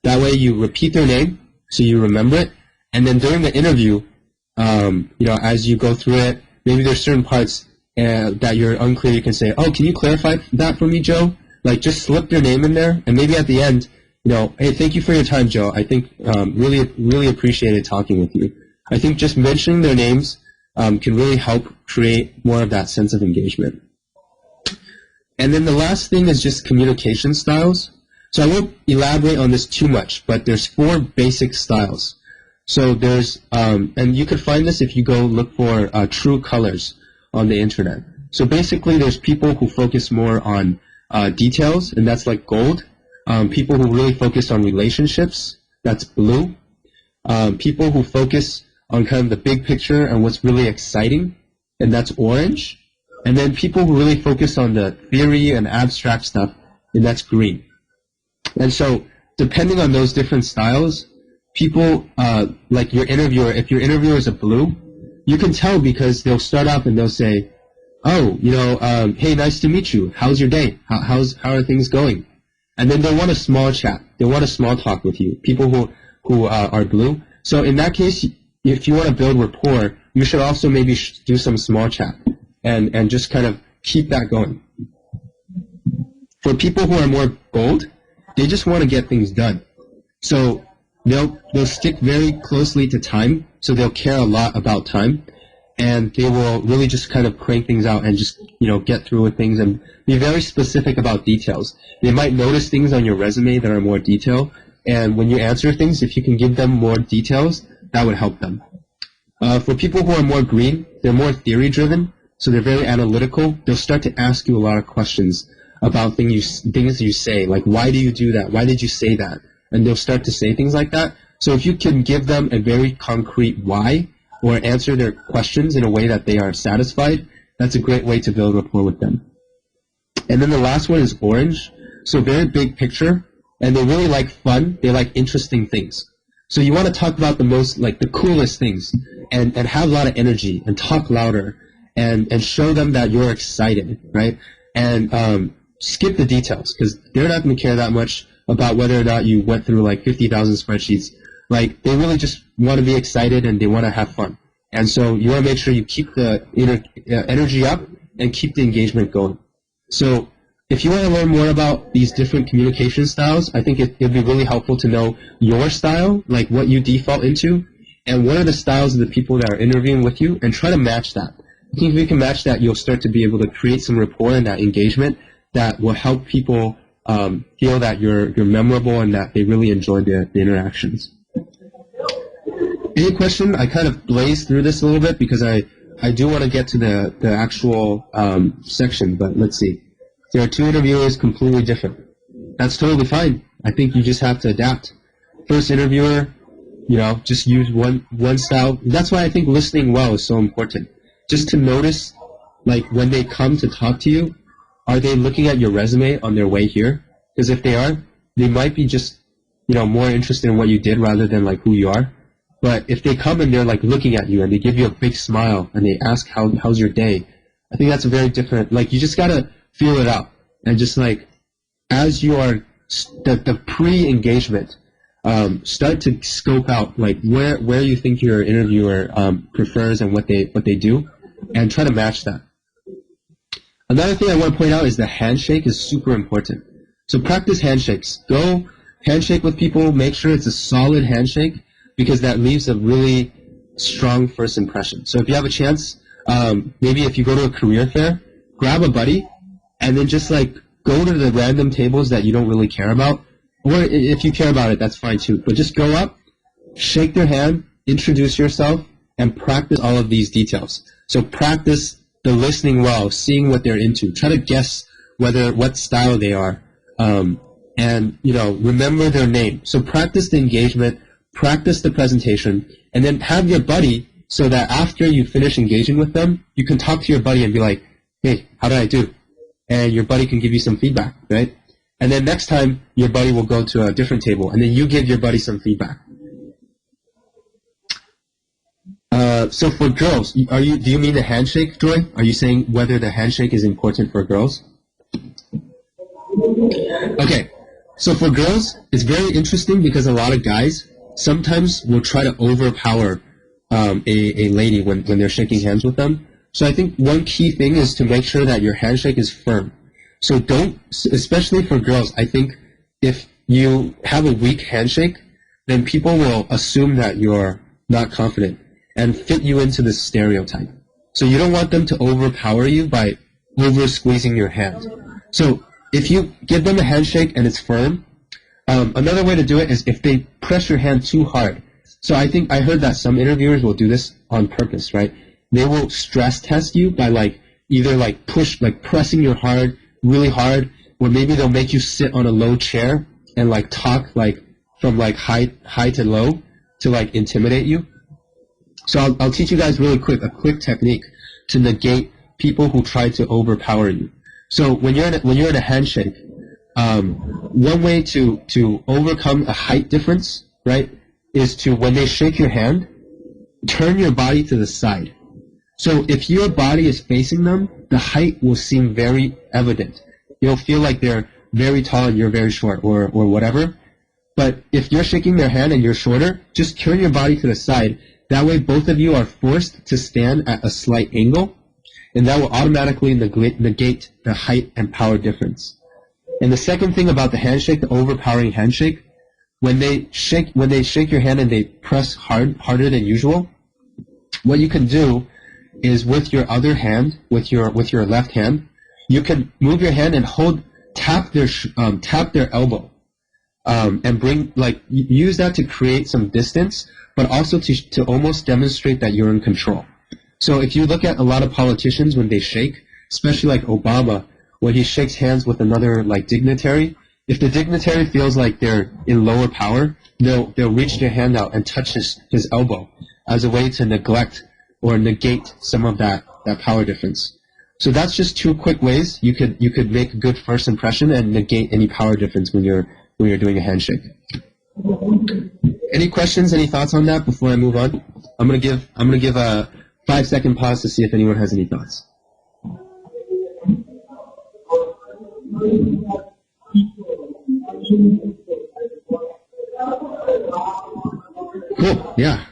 Speaker 1: That way you repeat their name so you remember it. And then during the interview, you know, as you go through it, maybe there's certain parts that you're unclear. You can say, oh, can you clarify that for me, Joe? Like, just slip their name in there. And maybe at the end, you know, hey, thank you for your time, Joe. I think really appreciated talking with you. I think just mentioning their names can really help create more of that sense of engagement. And then the last thing is just communication styles. So I won't elaborate on this too much, but there's 4 basic styles. So there's, and you could find this if you go look for true colors on the internet. So basically there's people who focus more on details, and that's like gold. People who really focus on relationships, that's blue. People who focus on kind of the big picture and what's really exciting, and that's orange. And then people who really focus on the theory and abstract stuff, and that's green. And so, depending on those different styles, people, like your interviewer, if your interviewer is a blue, you can tell because they'll start off and they'll say, oh, hey, nice to meet you. How's your day? How are things going? And then they'll want a small chat. They want a small talk with you, people who are blue. So in that case, if you want to build rapport, you should also maybe do some small chat and just kind of keep that going. For people who are more bold, they just want to get things done. So they'll stick very closely to time, so they'll care a lot about time, and they will really just kind of crank things out and just, get through with things and be very specific about details. They might notice things on your resume that are more detailed, and when you answer things, if you can give them more details, that would help them. For people who are more green, they're more theory-driven, so they're very analytical. They'll start to ask you a lot of questions about things you say, like, why do you do that? Why did you say that? And they'll start to say things like that. So if you can give them a very concrete why, or answer their questions in a way that they are satisfied, that's a great way to build rapport with them. And then the last one is orange. So very big picture, and they really like fun. They like interesting things. So you want to talk about the coolest things, and have a lot of energy, and talk louder, and show them that you're excited, right? And skip the details, because they're not going to care that much about whether or not you went through 50,000 spreadsheets. They really just want to be excited and they want to have fun. And so you want to make sure you keep the energy up and keep the engagement going. So if you want to learn more about these different communication styles, I think it'd be really helpful to know your style, like what you default into, and what are the styles of the people that are interviewing with you, and try to match that. I think if you can match that, you'll start to be able to create some rapport and that engagement that will help people feel that you're memorable and that they really enjoy the interactions. Any question? I kind of blazed through this a little bit because I do want to get to the actual section, but let's see. There are two interviewers completely different. That's totally fine. I think you just have to adapt. First interviewer, just use one style. That's why I think listening well is so important. Just to notice, when they come to talk to you, are they looking at your resume on their way here? Because if they are, they might be just, more interested in what you did rather than who you are. But if they come and they're looking at you and they give you a big smile and they ask how's your day, I think that's a very different. You just gotta feel it out and just as you are the pre-engagement, start to scope out where you think your interviewer prefers and what they do, and try to match that. Another thing I want to point out is the handshake is super important. So practice handshakes. Go handshake with people. Make sure it's a solid handshake, because that leaves a really strong first impression. So if you have a chance, maybe if you go to a career fair, grab a buddy, and then just go to the random tables that you don't really care about. Or if you care about it, that's fine too. But just go up, shake their hand, introduce yourself, and practice all of these details. So practice the listening well, seeing what they're into. Try to guess what style they are. And remember their name. So practice the engagement, practice the presentation, and then have your buddy, so that after you finish engaging with them, you can talk to your buddy and be like, hey, how did I do? And your buddy can give you some feedback, right? And then next time, your buddy will go to a different table, and then you give your buddy some feedback. So for girls, do you mean the handshake, Joy? Are you saying whether the handshake is important for girls? Okay, so for girls, it's very interesting because a lot of guys sometimes will try to overpower a lady when they're shaking hands with them. So I think one key thing is to make sure that your handshake is firm. So especially for girls, I think if you have a weak handshake, then people will assume that you're not confident and fit you into this stereotype. So you don't want them to overpower you by over-squeezing your hand. So if you give them a handshake and it's firm, another way to do it is if they press your hand too hard. So I think I heard that some interviewers will do this on purpose, right? They will stress test you by either pressing your really hard, or maybe they'll make you sit on a low chair
Speaker 3: and like talk like from like high to low to like intimidate you. So I'll teach you guys really quick, a quick technique to negate people who try to overpower you. So when you're in a handshake, one way to overcome a height difference, right, is to, when they shake your hand, turn your body to the side. So if your body is facing them, the height will seem very evident. You'll feel like they're very tall and you're very short, or whatever. But if you're shaking their hand and you're shorter, just turn your body to the side. That way both of you are forced to stand at a slight angle, and that will automatically negate the height and power difference. And the second thing about the handshake, the overpowering handshake, when they shake your hand and they press harder than usual, what you can do is with your other hand, with your left hand, you can move your hand and tap their elbow, and use that to create some distance, but also to almost demonstrate that you're in control. So if you look at a lot of politicians when they shake, especially like Obama, when he shakes hands with another like dignitary, if the dignitary feels like they're in lower power, they'll reach their hand out and touch his elbow as a way to neglect or negate some of that power difference. So that's just two quick ways you could make a good first impression and negate any power difference when you're doing a handshake. Any questions, any thoughts on that before I move on? I'm gonna give a 5-second pause to see if anyone has any thoughts. Cool, yeah.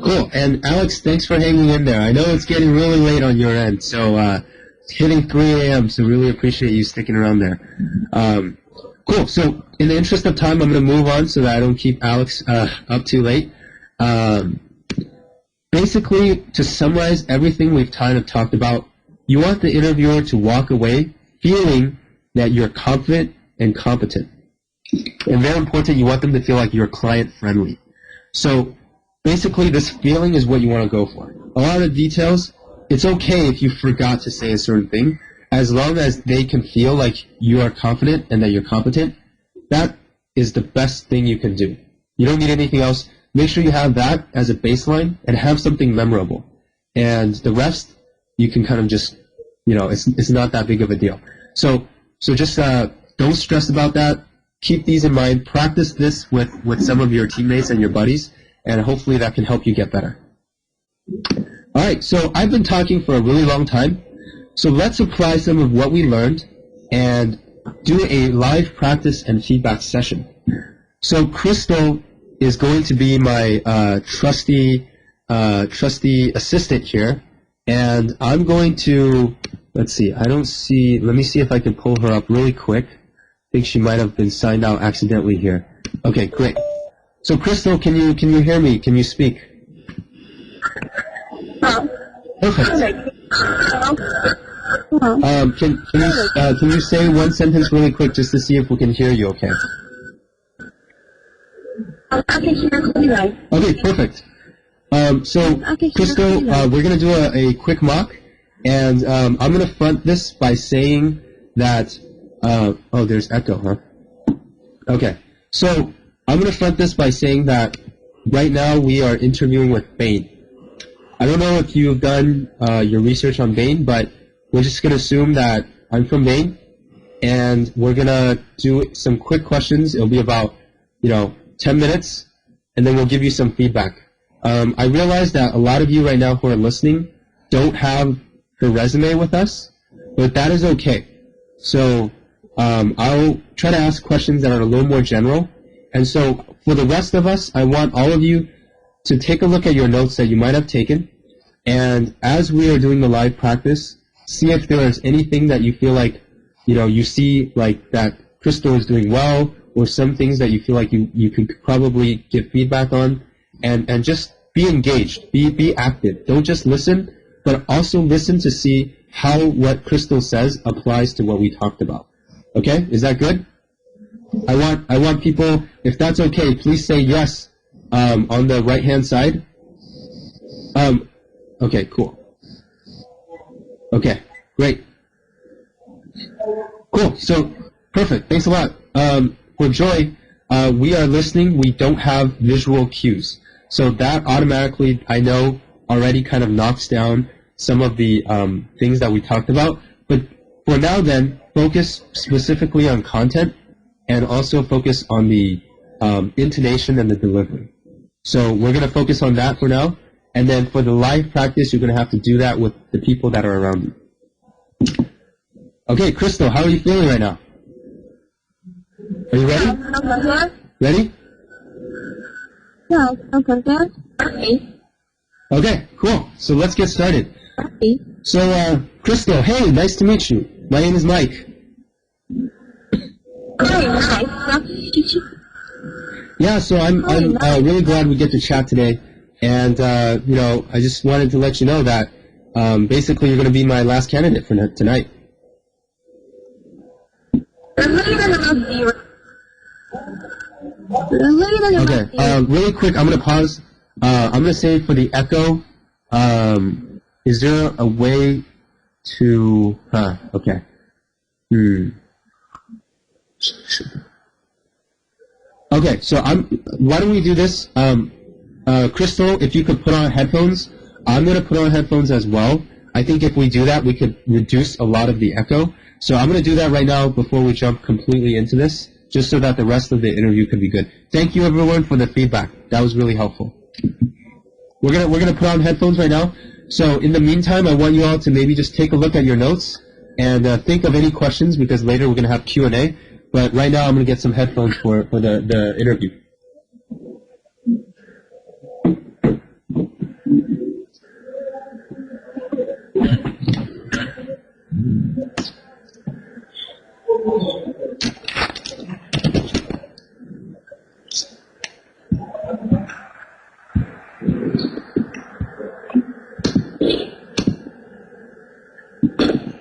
Speaker 3: Cool, and Alex, thanks for hanging in there. I know it's getting really late on your end, so it's hitting 3 a.m., so really appreciate you sticking around there. Cool, so in the interest of time, I'm going to move on so that I don't keep Alex up too late. Basically, to summarize everything we've kind of talked about, you want the interviewer to walk away feeling that you're confident and competent. And very important, you want them to feel like you're client-friendly. So basically, this feeling is what you want to go for. A lot of details, it's okay if you forgot to say a certain thing, as long as they can feel like you are confident and that you're competent. That is the best thing you can do. You don't need anything else. Make sure you have that as a baseline and have something memorable. And the rest, you can kind of just, it's not that big of a deal. So just don't stress about that. Keep these in mind. Practice this with some of your teammates and your buddies, and hopefully that can help you get better. All right, so I've been talking for a really long time. So let's apply some of what we learned and do a live practice and feedback session. So Crystal is going to be my trusty assistant here, and I'm going to, let's see, let me see if I can pull her up really quick. I think she might have been signed out accidentally here. Okay, great. So Crystal, can you hear me? Can you speak? Perfect. Can you say one sentence really quick just to see if we can hear you okay? Okay, perfect. So Crystal, we're going to do a quick mock, and I'm going to front this by saying that, oh, there's echo, huh? Okay, so I'm going to front this by saying that right now we are interviewing with Bain. I don't know if you've done your research on Bain, but we're just going to assume that I'm from Bain, and we're going to do some quick questions. It'll be about, 10 minutes, and then we'll give you some feedback. I realize that a lot of you right now who are listening don't have her resume with us, but that is okay. So I'll try to ask questions that are a little more general. And so for the rest of us, I want all of you to take a look at your notes that you might have taken, and as we are doing the live practice, see if there is anything that you feel like, you see like that Crystal is doing well, or some things that you feel like you could probably give feedback on, and just be engaged, be active. Don't just listen, but also listen to see how what Crystal says applies to what we talked about. Okay, is that good? I want people, if that's okay, please say yes on the right hand side. Okay, cool. Okay, great. Cool. So, perfect. Thanks a lot. For Joy, we are listening. We don't have visual cues. So that automatically, I know, already kind of knocks down some of the things that we talked about. But for now then, focus specifically on content and also focus on the intonation and the delivery. So we're going to focus on that for now. And then for the live practice, you're going to have to do that with the people that are around you. Okay, Crystal, how are you feeling right now? Are you ready? Ready?
Speaker 4: Yeah, I'm prepared. Okay.
Speaker 3: Okay, cool. So let's get started.
Speaker 4: Okay.
Speaker 3: So, Crystal, hey, nice to meet you. My name is Mike.
Speaker 4: Very nice. Nice to meet you.
Speaker 3: Yeah, so I'm really glad we get to chat today. And, I just wanted to let you know that basically you're going to be my last candidate for tonight. Okay, really quick, I'm going to pause. I'm going to say for the echo, is there a way to, okay. Okay, so why don't we do this? Crystal, if you could put on headphones, I'm going to put on headphones as well. I think if we do that, we could reduce a lot of the echo. So I'm going to do that right now before we jump completely into this, just so that the rest of the interview can be good. Thank you, everyone, for the feedback. That was really helpful. We're gonna put on headphones right now. So in the meantime, I want you all to maybe just take a look at your notes and think of any questions, because later we're gonna have Q&A. But right now, I'm gonna get some headphones for the interview.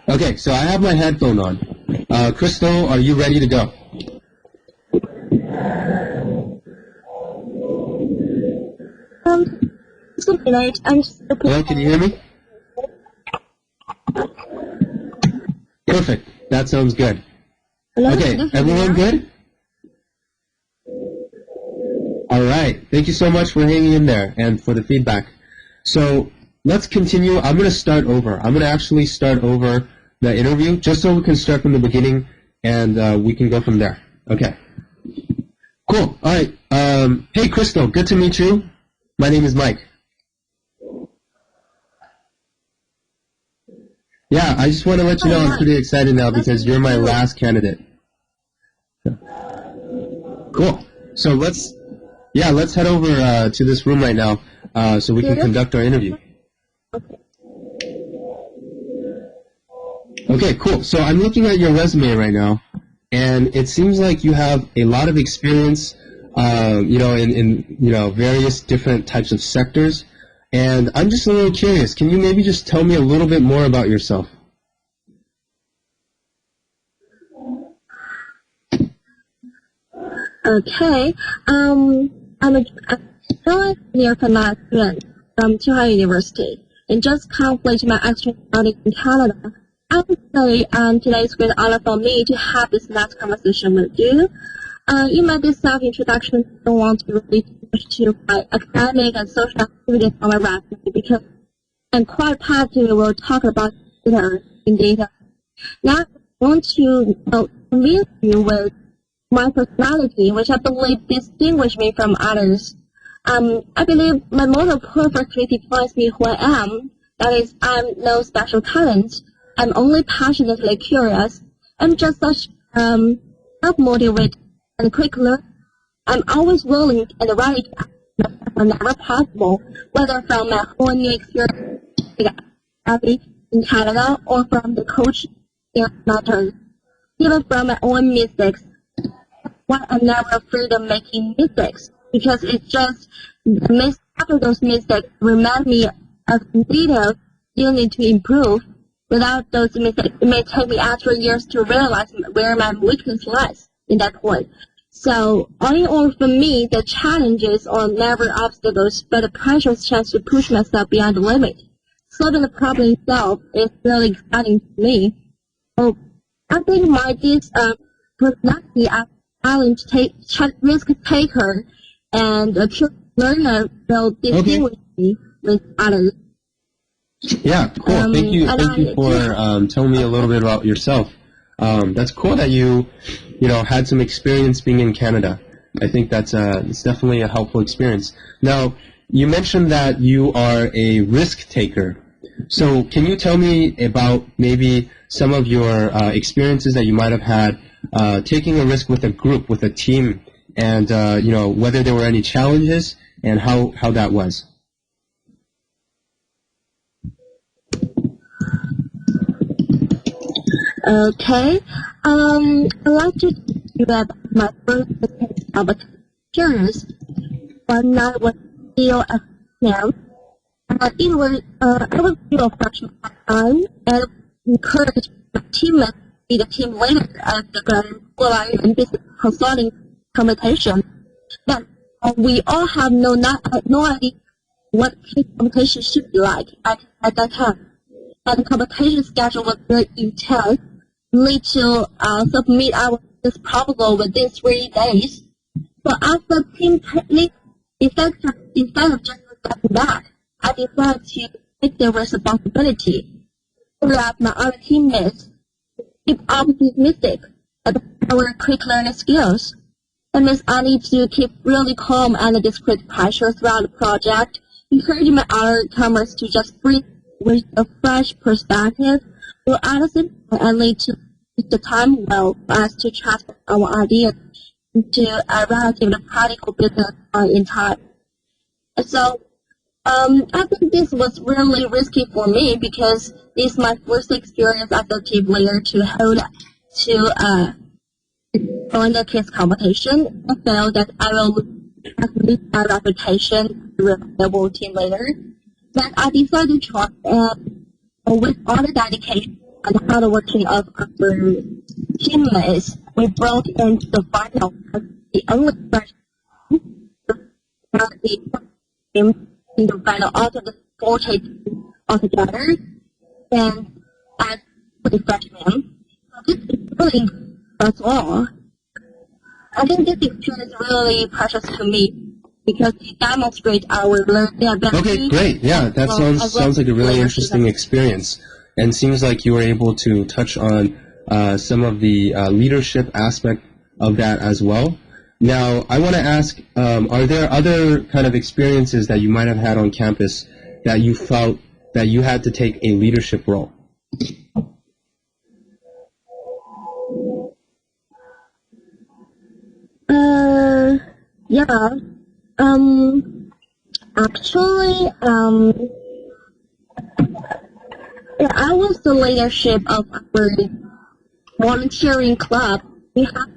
Speaker 3: Okay, so I have my headphone on. Crystal, are you ready to go? Hello, can you hear me? Perfect. That sounds good. Okay, everyone good? All right. Thank you so much for hanging in there and for the feedback. So let's continue. I'm going to start over. I'm going to actually start over the interview just so we can start from the beginning and we can go from there. Okay. Cool. All right. Hey, Crystal. Good to meet you. My name is Mike. Yeah, I just want to let you know I'm pretty excited now because you're my last candidate. Cool. So let's head over to this room right now so we can conduct our interview. Okay, cool. So I'm looking at your resume right now, and it seems like you have a lot of experience, in various different types of sectors. And I'm just a little curious. Can you maybe just tell me a little bit more about yourself?
Speaker 4: Okay. I'm a engineer from my student from Tsinghua University and just completed my exchange study in Canada. I would say today is a great honor for me to have this last conversation with you. In my self-introduction, I don't want to really touch to my academic and social activities on my resume because I'm quite positive we'll talk about it in detail. Now, I want to convince you with my personality, which I believe distinguishes me from others. I believe my model perfectly defines me who I am. That is, I'm no special talent. I'm only passionately curious. I'm just such self-motivated and quick learner. I'm always willing and ready to act whenever possible, whether from my own new experience in Canada or from the coach matters, even from my own mistakes. Why I'm never afraid of making mistakes, because it's just after those mistakes remind me of details still need to improve. Without those mistakes, it may take me extra years to realize where my weakness lies in that point. So, all in all, for me, the challenges are never obstacles, but a precious chance to push myself beyond the limit. solving the problem itself is really exciting to me. So I think this personality as risk taker and a true learner will distinguish me with others.
Speaker 3: Yeah, cool. Thank you for telling me a little bit about yourself. That's cool that you had some experience being in Canada. I think it's definitely a helpful experience. Now, you mentioned that you are a risk taker. So can you tell me about maybe some of your experiences that you might have had taking a risk with a group, with a team, and whether there were any challenges and how that was?
Speaker 4: Okay. I'd like to tell you about my first experience when I was still a student. I was still a freshman at the time and encouraged my teammates to be the team leader at the Grand School and Business Consulting competition. But we all have no idea what competition should be like at that time. And the competition schedule was very intense. We need to submit our business proposal within 3 days. So after team lead, instead of just stepping back, I decided to take the responsibility. Whereas my other teammates keep optimistic about our quick learning skills. That means I need to keep really calm under this great pressure throughout the project, encouraging my other comers to just breathe with a fresh perspective. While at the same time, I need to use the time well for us to transfer our ideas into a relatively practical business in time. And so, I think this was really risky for me because this is my first experience as a team leader to join the kids competition. I felt that I will lose my reputation as a reliable team leader. But I decided to try, and with all the dedication and hard working of our teammates, we broke into the final as the only freshman in the final out of the 40 altogether, and as the freshmen. So this is really as well. I think this experience is really precious to me because it demonstrates our learning ability.
Speaker 3: Okay, great. Yeah, that sounds like a really interesting experience, and seems like you were able to touch on some of the leadership aspect of that as well. Now, I want to ask, are there other kind of experiences that you might have had on campus that you felt that you had to take a leadership role?
Speaker 4: Yeah. Actually, yeah, I was the leadership of our volunteering club. We have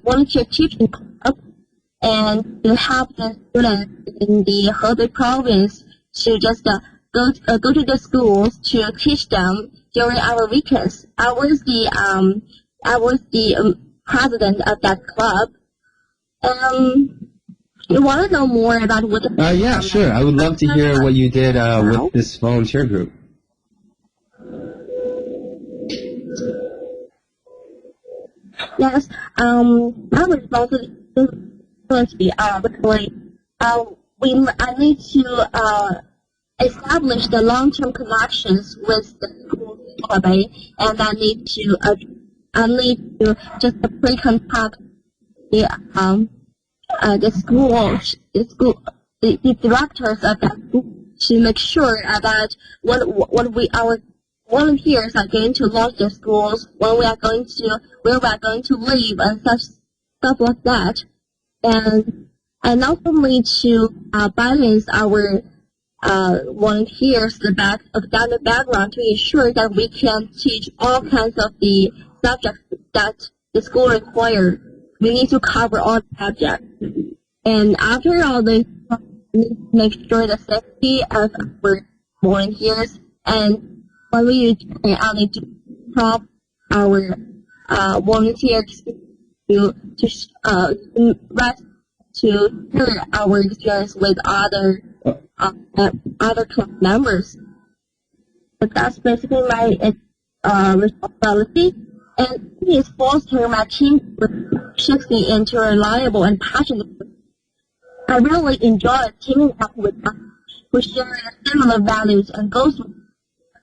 Speaker 4: volunteer teaching club, and to help the students in the Hebei province to just go to the schools to teach them during our weekends. I was the president of that club. You want to know more about what?
Speaker 3: Yeah, sure. I would love to hear what you did with this volunteer group.
Speaker 4: Yes. My responsibility I need to establish the long-term connections with the school Hebei, and I need to just pre-contact the directors of that school to make sure that our volunteers are going to launch their schools, where we are going to live, and such stuff like that, and also need to balance our volunteers the academic background to ensure that we can teach all kinds of the subjects that the school requires. We need to cover all subjects. And after all this, we need to make sure the safety of our volunteers. And when we use I need to help our volunteers to share our experience with other other club members. But that's basically my responsibility. And it's foster my team shifting into a reliable and passionate. I really enjoy teaming up with them who share similar values and goals.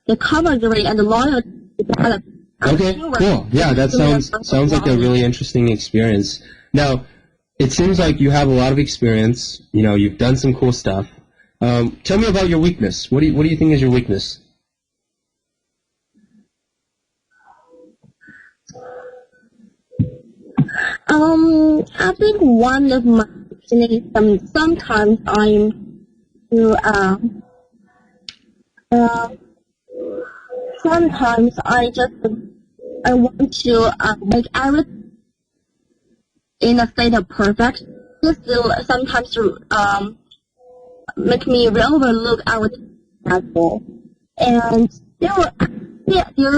Speaker 4: The camaraderie and the loyalty develop.
Speaker 3: Okay, cool. Yeah, that sounds like a really interesting experience. Now, it seems like you have a lot of experience. You know, you've done some cool stuff. Tell me about your weakness. What do you think is your weakness?
Speaker 4: I think one of my weaknesses, sometimes sometimes I want to make everything in a state of perfect. This will sometimes make me overlook our schedule. And there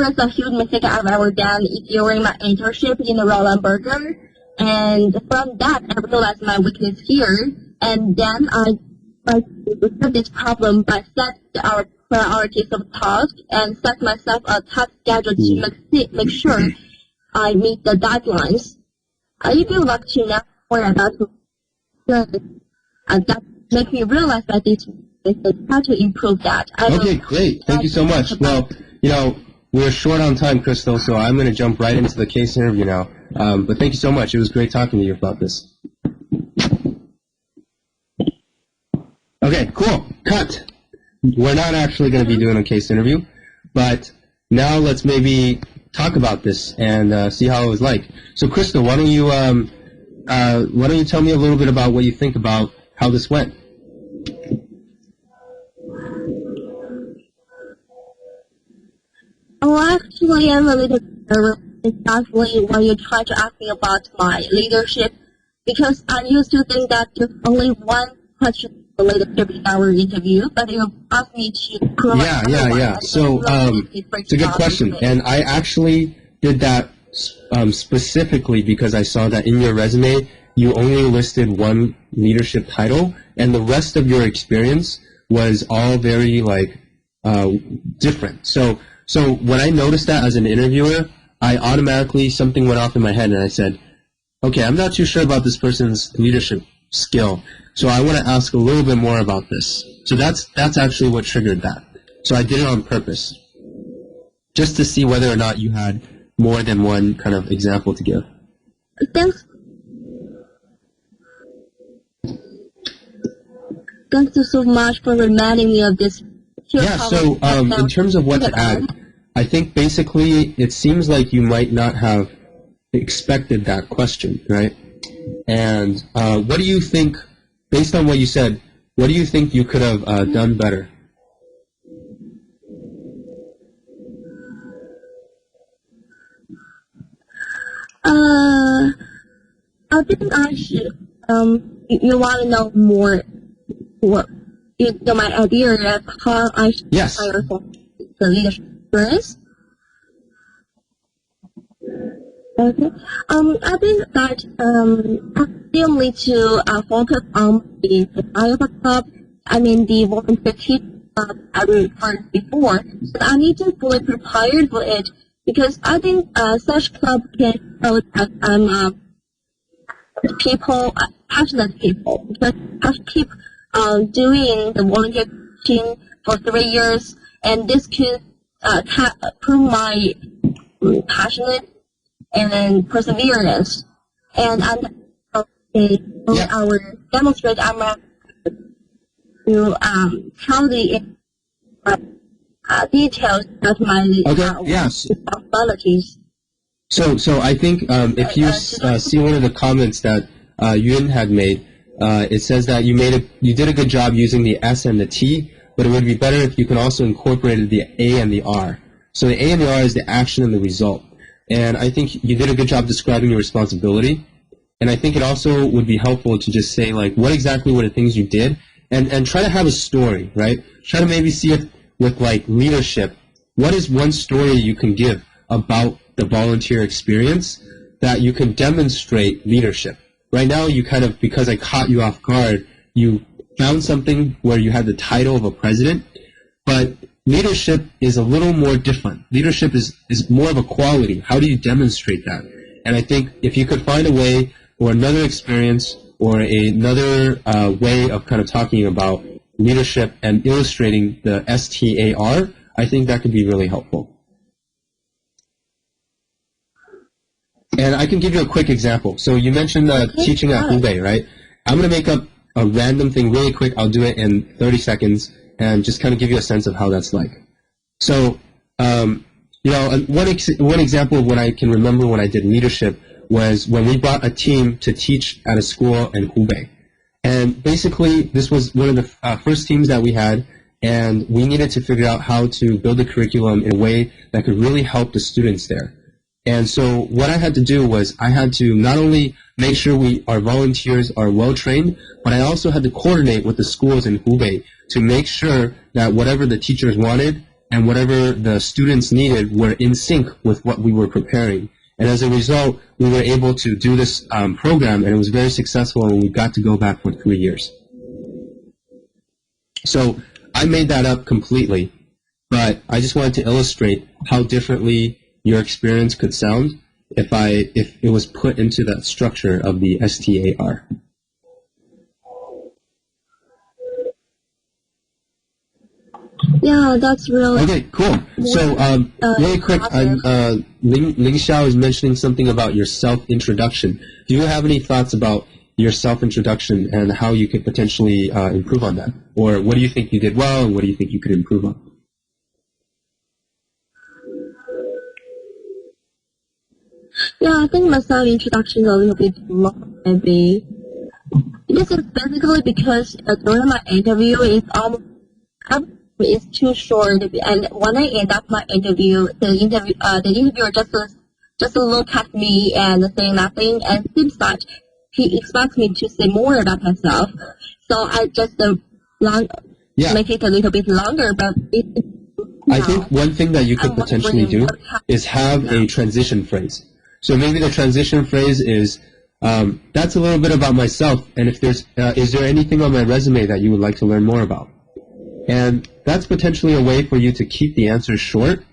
Speaker 4: is a huge mistake I've ever done during my internship in the Roland Burger. And from that, I realized my weakness here. And then I resolve this problem by setting our priorities of tasks and set myself a task schedule to make sure I meet the deadlines. If you would like to know more about that make me realize that this how to improve that.
Speaker 3: Okay, great. Thank you so much. Well, you know, we're short on time, Crystal, so I'm going to jump right into the case interview now. But thank you so much. It was great talking to you about this. Okay, cool. Cut. We're not actually going to be doing a case interview, but now let's maybe talk about this and see how it was like. So, Crystal, why don't you tell me a little bit about what you think about how this went?
Speaker 4: Oh, actually, I'm a little nervous, especially when you try to ask me about my leadership, because I used to think that there's only one question for leadership in our interview, but you asked me to prove
Speaker 3: Yeah. So, it's a good question, and I actually did that specifically because I saw that in your resume you only listed one leadership title, and the rest of your experience was all very different. So when I noticed that as an interviewer, something went off in my head, and I said, okay, I'm not too sure about this person's leadership skill, so I want to ask a little bit more about this. So that's actually what triggered that. So I did it on purpose, just to see whether or not you had more than one kind of example to give.
Speaker 4: Thank you so much for reminding me of this.
Speaker 3: Yeah, so in terms of what to add, I think basically it seems like you might not have expected that question, right? And what do you think, based on what you said, what do you think you could have done better?
Speaker 4: I think I should, you want to know more, my idea of how I should hire for the leadership experience. Okay. I think that I still need to focus on the Iowa Club. I mean the volunteer team I referred before. But I need to fully prepare for it because I think such club can show that I'm passionate people. Because I keep doing the volunteer team for 3 years, and this could prove my passionate and perseverance. And I will demonstrate I'm to tell the details of my responsibilities.
Speaker 3: So I think if you see one of the comments that Yun had made, it says that you did a good job using the S and the T, but it would be better if you could also incorporate the A and the R. So the A and the R is the action and the result. And I think you did a good job describing your responsibility. And I think it also would be helpful to just say, like, what exactly were the things you did? And try to have a story, right? Try to maybe see it with, like, leadership. What is one story you can give about the volunteer experience that you can demonstrate leadership? Right now, you kind of, because I caught you off guard, you found something where you had the title of a president, but leadership is a little more different. Leadership is more of a quality. How do you demonstrate that? And I think if you could find a way or another experience or another way of kind of talking about leadership and illustrating the STAR, I think that could be really helpful. And I can give you a quick example. So you mentioned teaching at Hubei, right? I'm going to make up a random thing really quick. I'll do it in 30 seconds and just kind of give you a sense of how that's like. So, one example of what I can remember when I did leadership was when we brought a team to teach at a school in Hubei. And basically, this was one of the first teams that we had, and we needed to figure out how to build a curriculum in a way that could really help the students there. And so what I had to do was I had to not only make sure our volunteers are well trained, but I also had to coordinate with the schools in Hubei to make sure that whatever the teachers wanted and whatever the students needed were in sync with what we were preparing. And as a result, we were able to do this program, and it was very successful, and we got to go back for 3 years. So I made that up completely, but I just wanted to illustrate how differently your experience could sound if it was put into that structure of the STAR.
Speaker 4: Yeah, that's really
Speaker 3: Okay, cool. So really quick, Ling Xiao is mentioning something about your self-introduction. Do you have any thoughts about your self-introduction and how you could potentially improve on that? Or what do you think you did well, and what do you think you could improve on?
Speaker 4: Yeah, I think my self-introduction is a little bit long, maybe. This is basically because during my interview, it's too short, and when I end up my interview, the interviewer just look at me and say nothing, and it seems like he expects me to say more about myself. So I just make it a little bit longer, but
Speaker 3: I think one thing that you could potentially do is have a transition phrase. So maybe the transition phrase is, that's a little bit about myself, and if is there anything on my resume that you would like to learn more about? And that's potentially a way for you to keep the answer short,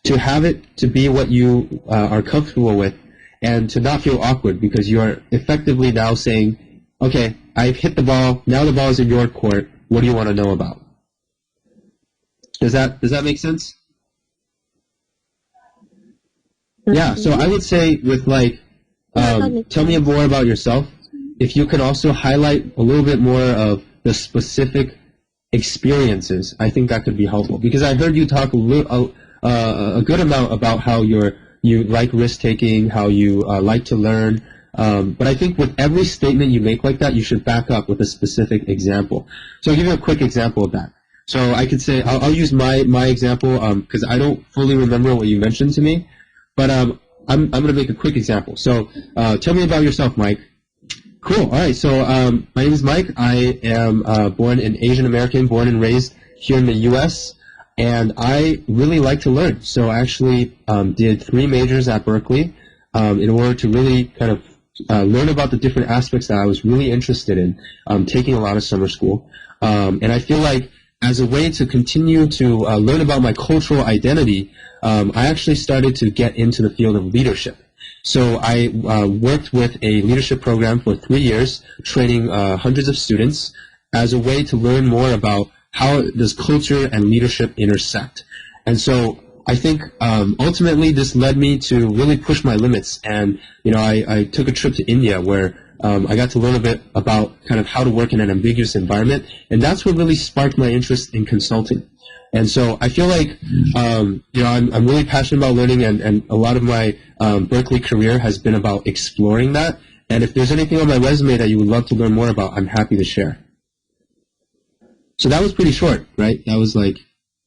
Speaker 3: to have it to be what you are comfortable with, and to not feel awkward because you are effectively now saying, okay, I've hit the ball, now the ball is in your court, what do you want to know about? Does that make sense? Yeah, so I would say with tell me more about yourself. If you could also highlight a little bit more of the specific experiences, I think that could be helpful. Because I heard you talk a good amount about how you like risk-taking, how you like to learn. But I think with every statement you make like that, you should back up with a specific example. So I'll give you a quick example of that. So I could say, I'll use my example because I don't fully remember what you mentioned to me. But I'm going to make a quick example. So tell me about yourself, Mike. Cool. All right. So my name is Mike. I am born an Asian American, born and raised here in the U.S., and I really like to learn. So I actually did 3 majors at Berkeley in order to really kind of learn about the different aspects that I was really interested in, taking a lot of summer school. And I feel like as a way to continue to learn about my cultural identity, I actually started to get into the field of leadership. So I worked with a leadership program for 3 years, training hundreds of students as a way to learn more about how does culture and leadership intersect. And so I think ultimately this led me to really push my limits. And I took a trip to India where I got to learn a bit about kind of how to work in an ambiguous environment, and that's what really sparked my interest in consulting. And so I feel like I'm really passionate about learning, and a lot of my Berkeley career has been about exploring that. And if there's anything on my resume that you would love to learn more about, I'm happy to share. So that was pretty short, right? That was like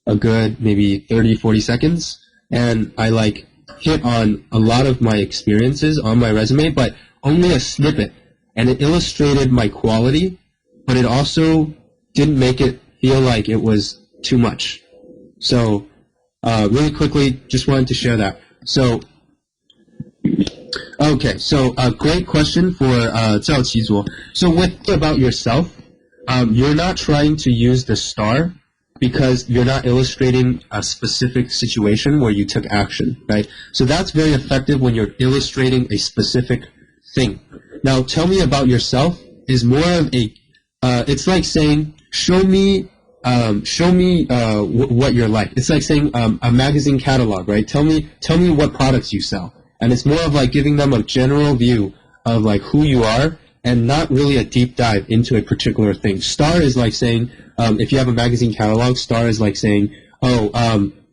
Speaker 3: a good maybe 30, 40 seconds, and I hit on a lot of my experiences on my resume, but only a snippet. And it illustrated my quality, but it also didn't make it feel like it was too much. So really quickly, just wanted to share that. So, okay, so a great question for Zhao Qizuo. So about yourself, you're not trying to use the star because you're not illustrating a specific situation where you took action, right? So that's very effective when you're illustrating a specific thing. Now, tell me about yourself is more of a, it's like saying, show me what you're like. It's like saying a magazine catalog, right? Tell me what products you sell. And it's more of like giving them a general view of like who you are and not really a deep dive into a particular thing. Star is like saying, if you have a magazine catalog, star is like saying,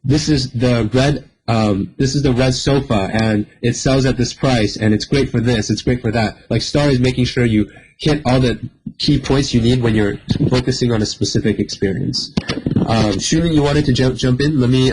Speaker 3: this is the red sofa and it sells at this price and it's great for this, it's great for that. Like star is making sure you hit all the key points you need when you're focusing on a specific experience. Shunin, you wanted to jump in? Let me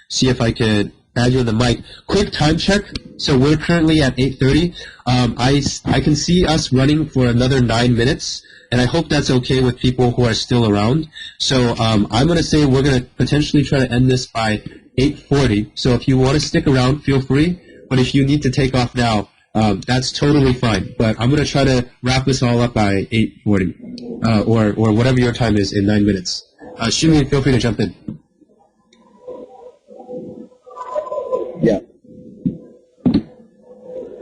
Speaker 3: see if I could add you on the mic. Quick time check. So we're currently at 8:30. I can see us running for another 9 minutes, and I hope that's okay with people who are still around. So I'm going to say we're going to potentially try to end this by 8:40. So if you want to stick around, feel free. But if you need to take off now, that's totally fine. But I'm going to try to wrap this all up by 8:40, or whatever your time is in 9 minutes. Shunin, feel free to jump in.
Speaker 2: Yeah.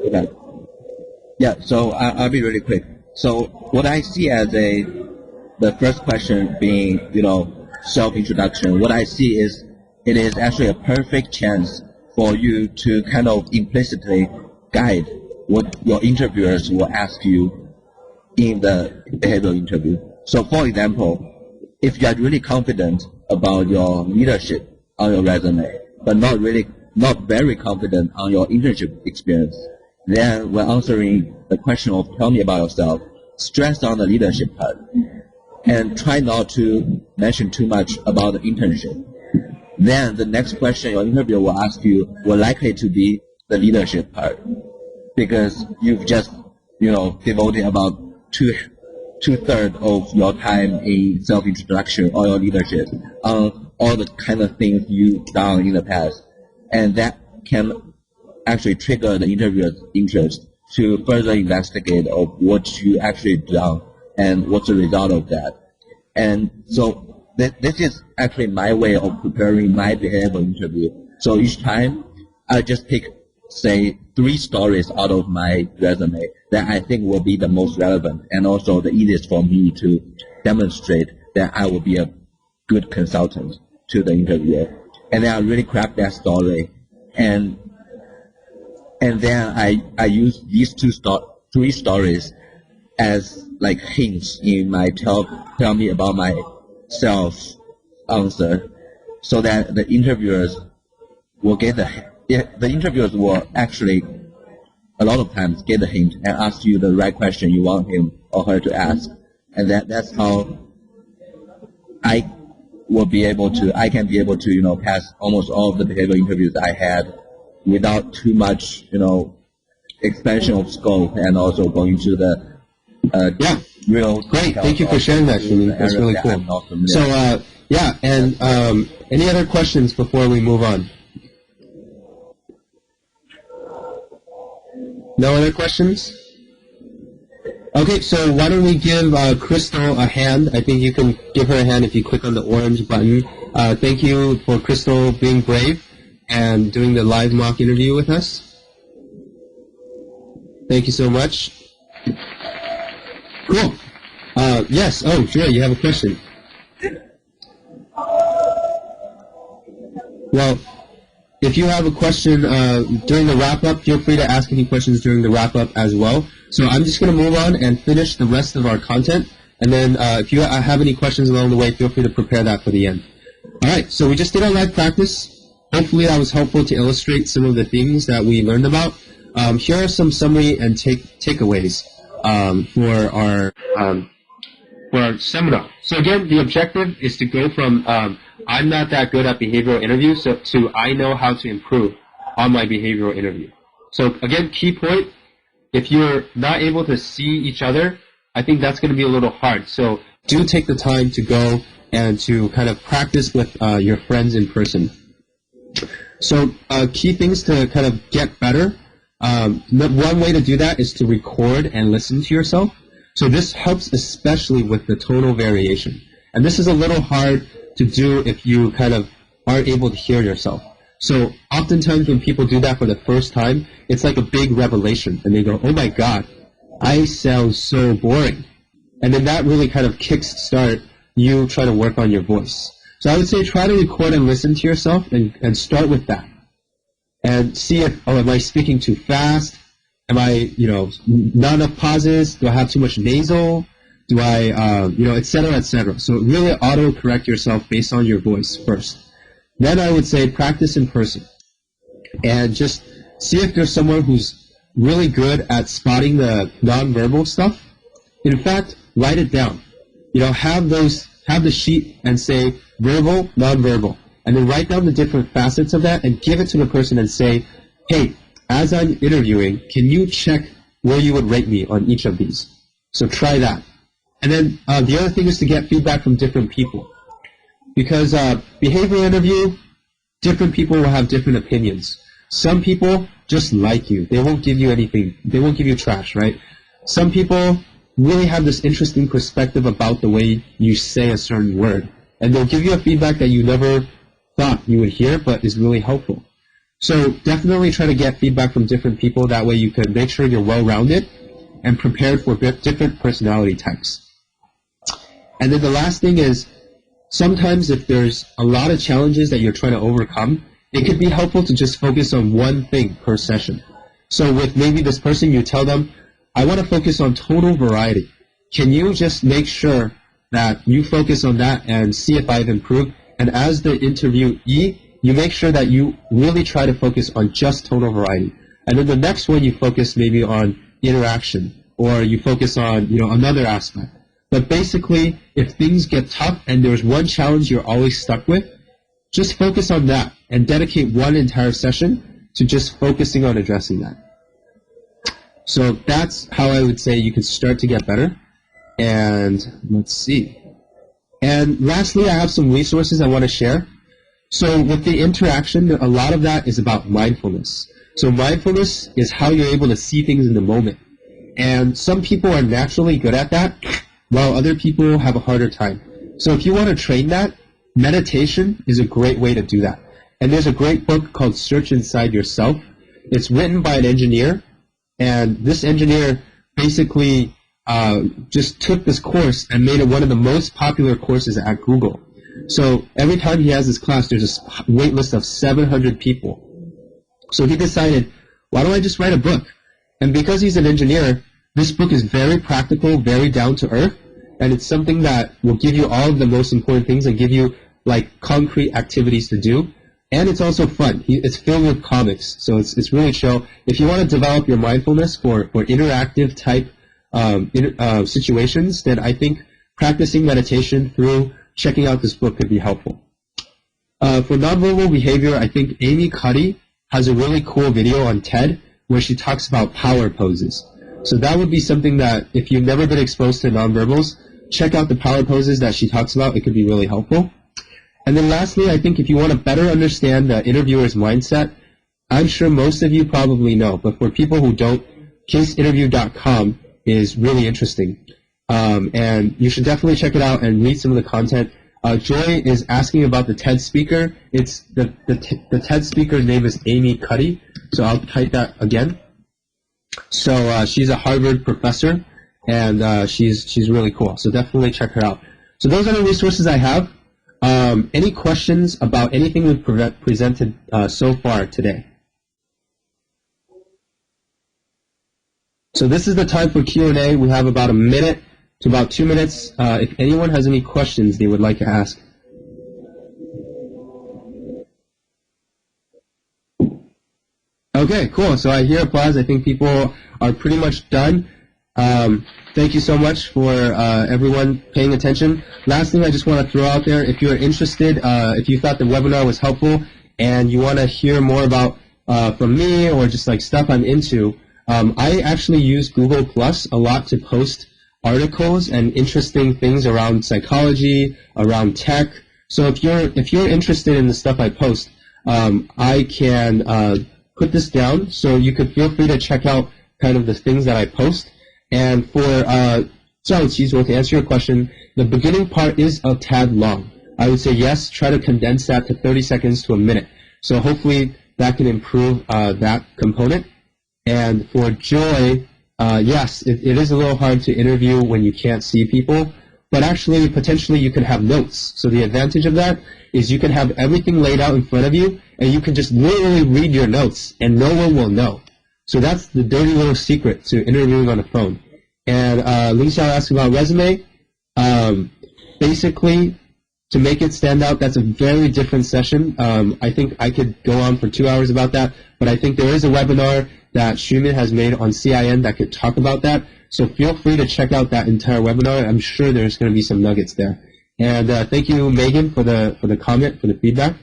Speaker 2: Okay. Yeah, so I'll be really quick. So what I see as the first question being, self-introduction, what I see is it is actually a perfect chance for you to kind of implicitly guide what your interviewers will ask you in the behavioral interview. So for example, if you are really confident about your leadership on your resume, but not very confident on your internship experience, then when answering the question of tell me about yourself, stress on the leadership part and try not to mention too much about the internship. Then the next question your interviewer will ask you will likely to be the leadership part, because you've just, devoted about two-thirds of your time in self-introduction or your leadership on all the kind of things you've done in the past. And that can actually trigger the interviewer's interest to further investigate of what you actually done and what's the result of that. And so this is actually my way of preparing my behavioral interview. So each time I just pick, say, 3 stories out of my resume that I think will be the most relevant and also the easiest for me to demonstrate that I will be a good consultant to the interviewer. And then I really craft that story, and then I use these 3 stories as like hints in my tell me about myself answer, so that the interviewers will get the interviewers will actually a lot of times get the hint and ask you the right question you want him or her to ask, and that's how I can be able to pass almost all of the behavioral interviews I had without too much expansion of scope, and also going to the real
Speaker 3: Great. Thank you for sharing that, Shunin. That's really cool. So any other questions before we move on? No other questions? Okay, so why don't we give Crystal a hand? I think you can give her a hand if you click on the orange button. Thank you for Crystal being brave and doing the live mock interview with us. Thank you so much. Cool. Yes, oh, sure, you have a question. Well, if you have a question during the wrap-up, feel free to ask any questions during the wrap-up as well. So I'm just going to move on and finish the rest of our content. And then if you have any questions along the way, feel free to prepare that for the end. All right, so we just did our live practice. Hopefully that was helpful to illustrate some of the things that we learned about. Here are some summary and takeaways for our seminar. So again, the objective is to go from I'm not that good at behavioral interviews to I know how to improve on my behavioral interview. So again, key point, if you're not able to see each other, I think that's going to be a little hard. So do take the time to go and to kind of practice with your friends in person. So key things to kind of get better. One way to do that is to record and listen to yourself. So this helps especially with the tonal variation. And this is a little hard to do if you kind of aren't able to hear yourself. So oftentimes when people do that for the first time, it's like a big revelation. And they go, oh my God, I sound so boring. And then that really kind of kickstart you try to work on your voice. So I would say try to record and listen to yourself and start with that. And see if, oh, am I speaking too fast? Am I, not enough pauses? Do I have too much nasal? Do I, et cetera, et cetera. So really auto-correct yourself based on your voice first. Then I would say practice in person. And just see if there's someone who's really good at spotting the nonverbal stuff. In fact, write it down. Have the sheet and say verbal, nonverbal. And then write down the different facets of that and give it to the person and say, hey, as I'm interviewing, can you check where you would rate me on each of these? So try that. And then the other thing is to get feedback from different people. Because behavioral interview, different people will have different opinions. Some people just like you. They won't give you anything. They won't give you trash, right? Some people really have this interesting perspective about the way you say a certain word. And they'll give you a feedback that you never thought you would hear, but is really helpful. So definitely try to get feedback from different people. That way you can make sure you're well-rounded and prepared for different personality types. And then the last thing is, sometimes if there's a lot of challenges that you're trying to overcome, it could be helpful to just focus on one thing per session. So with maybe this person, you tell them, I want to focus on tonal variety. Can you just make sure that you focus on that and see if I've improved? And as the interviewee, you make sure that you really try to focus on just tonal variety. And then the next one, you focus maybe on interaction, or you focus on another aspect. But basically, if things get tough and there's one challenge you're always stuck with, just focus on that and dedicate one entire session to just focusing on addressing that. So that's how I would say you can start to get better. And let's see. And lastly, I have some resources I want to share. So with the interaction, a lot of that is about mindfulness. So mindfulness is how you're able to see things in the moment. And some people are naturally good at that, while other people have a harder time. So if you want to train that, meditation is a great way to do that. And there's a great book called Search Inside Yourself. It's written by an engineer, and this engineer basically just took this course and made it one of the most popular courses at Google. So every time he has this class, there's a wait list of 700 people. So he decided, why don't I just write a book? And because he's an engineer, this book is very practical, very down to earth, and it's something that will give you all of the most important things and give you like concrete activities to do. And it's also fun. It's filled with comics, so it's really chill. If you want to develop your mindfulness for interactive type situations, then I think practicing meditation through checking out this book could be helpful. For nonverbal behavior, I think Amy Cuddy has a really cool video on TED where she talks about power poses. So that would be something that if you've never been exposed to nonverbals, check out the power poses that she talks about. It could be really helpful. And then lastly, I think if you want to better understand the interviewer's mindset, I'm sure most of you probably know, but for people who don't, caseinterview.com is really interesting. And you should definitely check it out and read some of the content. Joy is asking about the TED speaker. It's the TED speaker's name is Amy Cuddy, so I'll type that again. So she's a Harvard professor, and she's really cool. So definitely check her out. So those are the resources I have. Any questions about anything we've presented so far today? So this is the time for Q&A. We have about a minute to about 2 minutes. If anyone has any questions they would like to ask. Okay, cool. So I hear applause. I think people are pretty much done. Thank you so much for everyone paying attention. Last thing I just want to throw out there, if you're interested, if you thought the webinar was helpful and you want to hear more about from me or just like stuff I'm into, I actually use Google Plus a lot to post articles and interesting things around psychology, around tech. So if you're interested in the stuff I post, I can put this down so you could feel free to check out kind of the things that I post. And for So, Chizuo, to answer your question, the beginning part is a tad long. I would say yes, try to condense that to 30 seconds to a minute. So hopefully that can improve that component. And for Joy, yes, it is a little hard to interview when you can't see people, but actually potentially you can have notes. So the advantage of that is you can have everything laid out in front of you, and you can just literally read your notes, and no one will know. So that's the dirty little secret to interviewing on the phone. And Ling Xiao asked about resume. Basically, to make it stand out, that's a very different session. I think I could go on for 2 hours about that, but I think there is a webinar that Xumin has made on CIN that could talk about that. So feel free to check out that entire webinar. I'm sure there's going to be some nuggets there. And thank you, Megan, for the comment, for the feedback.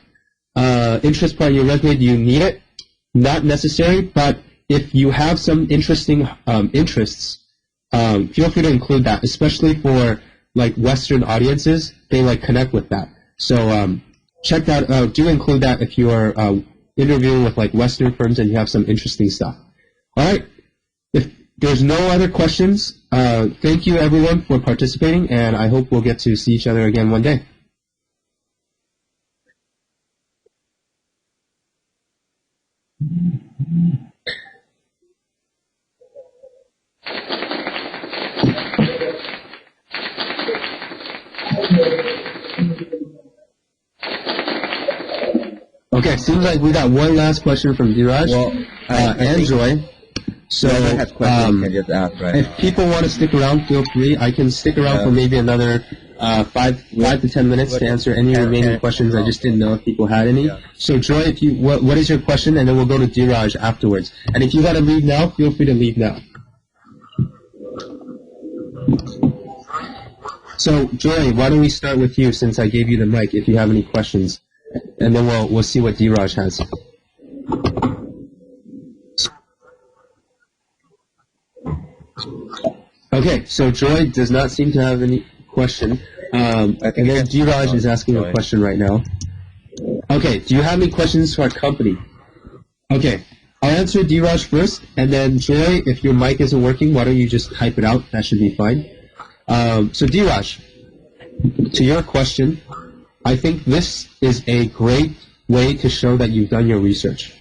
Speaker 3: Interest part of your resume, do you need it? Not necessary, but if you have some interesting interests, feel free to include that, especially for like Western audiences. They like connect with that. So check that. Do include that if you are interviewing with like Western firms and you have some interesting stuff. All right. If there's no other questions, thank you everyone for participating, and I hope we'll get to see each other again one day. Okay, seems like we got one last question from Dheeraj and Joy. So
Speaker 2: has questions, can just ask, right?
Speaker 3: if people want to stick around, feel free. I can stick around for maybe another 5 to 10 minutes to answer any remaining questions. I just didn't know if people had any. So Joy, if you what is your question, and then we'll go to Dheeraj afterwards. And if you got to leave now, feel free to leave now. So Joy, why don't we start with you since I gave you the mic? If you have any questions. And then we'll see what Dheeraj has. Okay, so Joy does not seem to have any question. And then Dheeraj is asking a question right now. Okay, do you have any questions to our company? Okay, I'll answer Dheeraj first, and then Joy, if your mic isn't working, why don't you just type it out? That should be fine. So Dheeraj, to your question, I think this is a great way to show that you've done your research.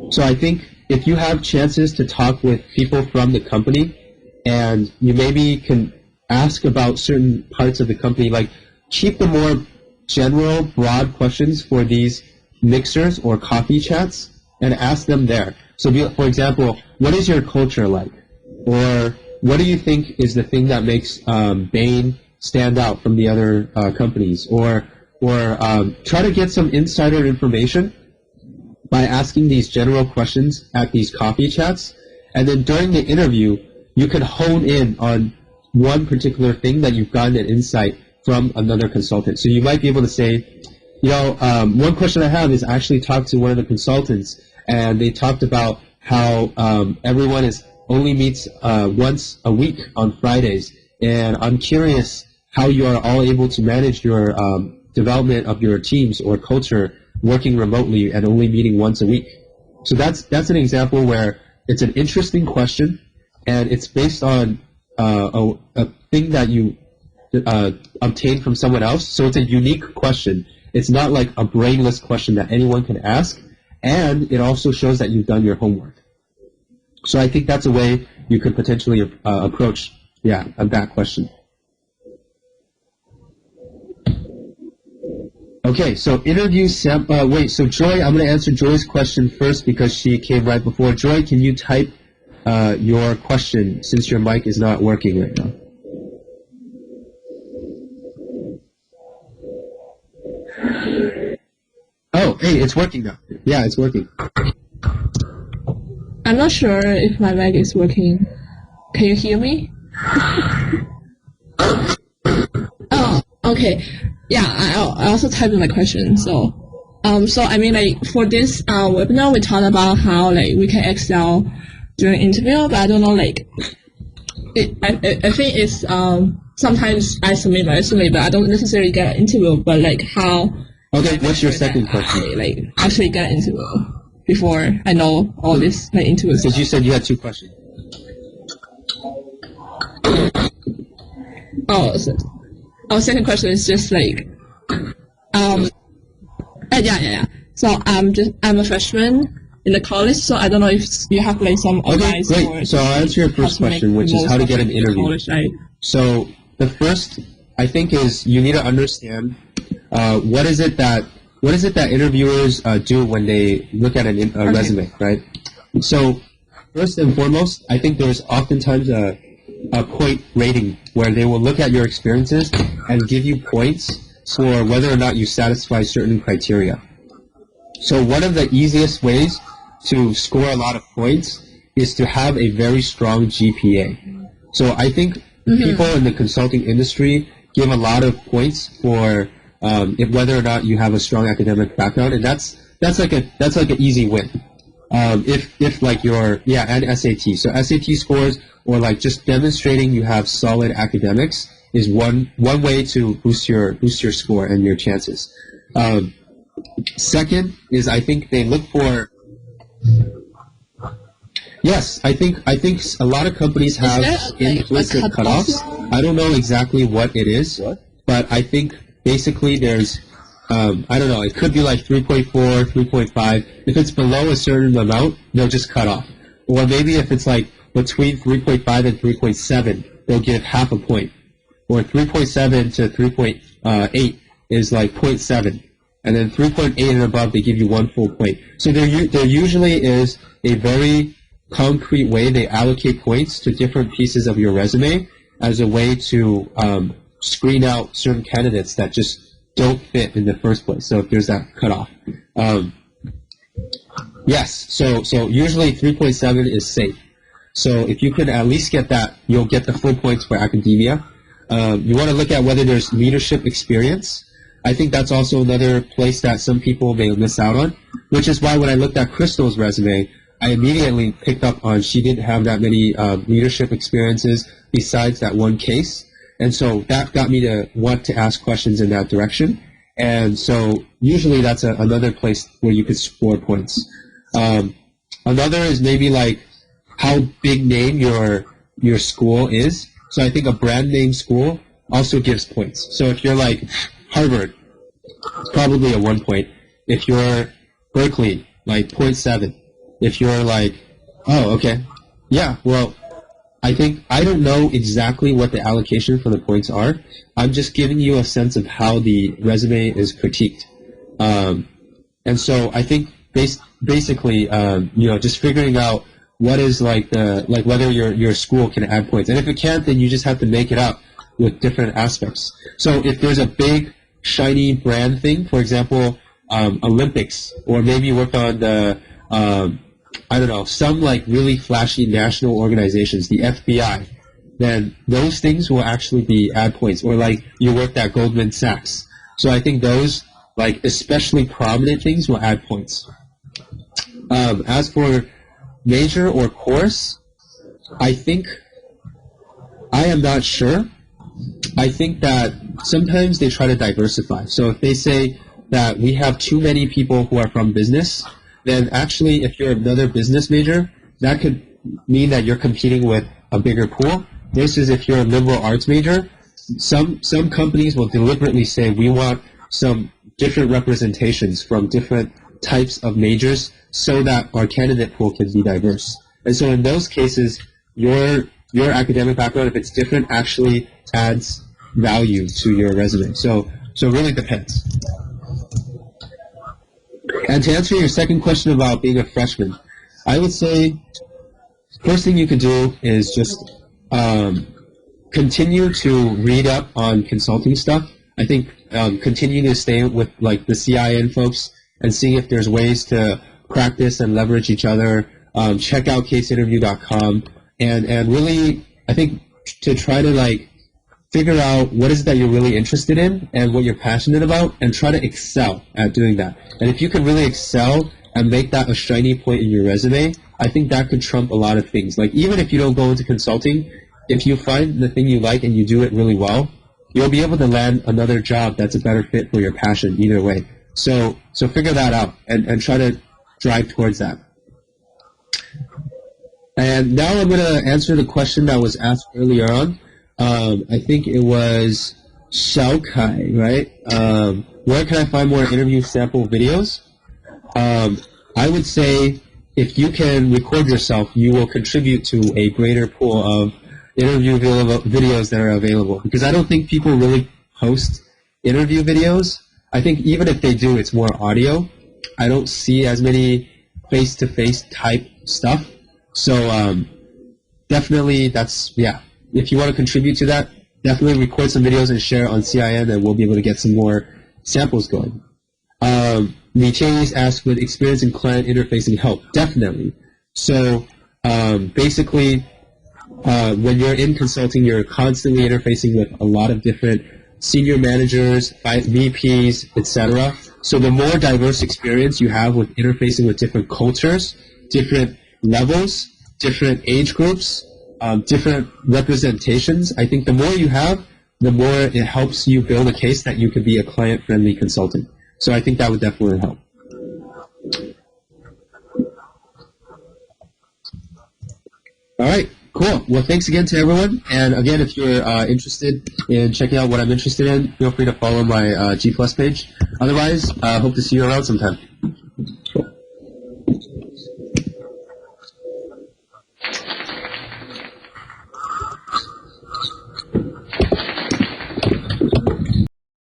Speaker 3: So I think if you have chances to talk with people from the company, and you maybe can ask about certain parts of the company, like keep the more general, broad questions for these mixers or coffee chats, and ask them there. So for example, what is your culture like? Or what do you think is the thing that makes Bain stand out from the other companies, or try to get some insider information by asking these general questions at these coffee chats, and then during the interview, you can hone in on one particular thing that you've gotten an insight from another consultant. So you might be able to say, one question I have is I actually talked to one of the consultants, and they talked about how everyone only meets once a week on Fridays, and I'm curious how you are all able to manage your development of your teams or culture working remotely and only meeting once a week. So that's an example where it's an interesting question, and it's based on a thing that you obtained from someone else. So it's a unique question. It's not like a brainless question that anyone can ask, and it also shows that you've done your homework. So I think that's a way you could potentially approach that question. Okay, so interview so Joy, I'm going to answer Joy's question first because she came right before. Joy, can you type your question since your mic is not working right now? Oh, hey, it's working now. Yeah, it's working.
Speaker 5: I'm not sure if my mic is working. Can you hear me? Oh, okay. Yeah, I also typed in my question. So I mean, like for this webinar, we talked about how like we can excel during interview, but I don't know, like I think it's sometimes I submit my resume, but I don't necessarily get an interview. But like how?
Speaker 3: Okay, what's your second question?
Speaker 5: Like actually get an interview before I know all this like interviews.
Speaker 3: Because you said you had two questions.
Speaker 5: Oh, so, second question is just like, yeah. So I'm a freshman in the college, so I don't know if you have like some
Speaker 3: Okay,
Speaker 5: advice.
Speaker 3: great. So I'll answer your first question, which is how to get an interview.
Speaker 5: College, right?
Speaker 3: So the first, I think, is you need to understand what is it that interviewers do when they look at a resume, right? So first and foremost, I think there's oftentimes a point rating where they will look at your experiences and give you points for whether or not you satisfy certain criteria. So one of the easiest ways to score a lot of points is to have a very strong GPA. So I think people in the consulting industry give a lot of points for whether or not you have a strong academic background, and that's like an easy win. If like and SAT. So SAT scores or like just demonstrating you have solid academics is one way to boost your score and your chances. Second is I think they look for. Yes, I think a lot of companies have implicit cutoffs. I don't know exactly what it is, but I think basically there's I don't know, it could be like 3.4, 3.5. If it's below a certain amount, they'll just cut off. Or maybe if it's like between 3.5 and 3.7, they'll give half a point. Or 3.7 to 3.8 is like 0.7. And then 3.8 and above, they give you 1 full point. So there usually is a very concrete way they allocate points to different pieces of your resume as a way to screen out certain candidates that just don't fit in the first place. So if there's that cutoff. Yes, so usually 3.7 is safe. So if you can at least get that, you'll get the full points for academia. You want to look at whether there's leadership experience. I think that's also another place that some people may miss out on, which is why when I looked at Crystal's resume, I immediately picked up on she didn't have that many leadership experiences besides that one case. And so that got me to want to ask questions in that direction. And so usually that's another place where you could score points. Another is maybe like how big name your school is. So I think a brand name school also gives points. So if you're like Harvard, probably a 1 point. If you're Berkeley, like 0.7. If you're like, oh, okay. Yeah, well, I think I don't know exactly what the allocation for the points are. I'm just giving you a sense of how the resume is critiqued. And so I think basically, just figuring out what is like whether your school can add points. And if it can't, then you just have to make it up with different aspects. So if there's a big, shiny brand thing, for example, Olympics, or maybe work on the, some like really flashy national organizations, the FBI, then those things will actually be add points. Or like you worked at Goldman Sachs. So I think those like especially prominent things will add points. As for major or course, I think I am not sure. I think that sometimes they try to diversify. So if they say that we have too many people who are from business, then actually if you're another business major, that could mean that you're competing with a bigger pool. Versus if you're a liberal arts major, some companies will deliberately say we want some different representations from different types of majors so that our candidate pool can be diverse. And so in those cases, your academic background, if it's different, actually adds value to your resume. So it really depends. And to answer your second question about being a freshman, I would say first thing you can do is just continue to read up on consulting stuff. I think continue to stay with like the CIN folks and see if there's ways to practice and leverage each other. Check out caseinterview.com and really, I think, to try to like figure out what is it that you're really interested in and what you're passionate about, and try to excel at doing that. And if you can really excel and make that a shiny point in your resume, I think that could trump a lot of things. Like even if you don't go into consulting, if you find the thing you like and you do it really well, you'll be able to land another job that's a better fit for your passion either way. So figure that out and try to drive towards that. And now I'm going to answer the question that was asked earlier on. I think it was Xiaokai, right? Where can I find more interview sample videos? I would say if you can record yourself, you will contribute to a greater pool of interview videos that are available. Because I don't think people really post interview videos. I think even if they do, it's more audio. I don't see as many face-to-face type stuff. So definitely that's, yeah. If you want to contribute to that, definitely record some videos and share on CIN, and we'll be able to get some more samples going. Li Tianyi's asked, would experience in client interfacing help? Definitely. So basically, when you're in consulting, you're constantly interfacing with a lot of different senior managers, VPs, etc. So the more diverse experience you have with interfacing with different cultures, different levels, different age groups, different representations, I think the more you have, the more it helps you build a case that you could be a client-friendly consultant. So I think that would definitely help. All right, cool. Well, thanks again to everyone. And again, if you're interested in checking out what I'm interested in, feel free to follow my G Plus page. Otherwise, hope to see you around sometime. Cool.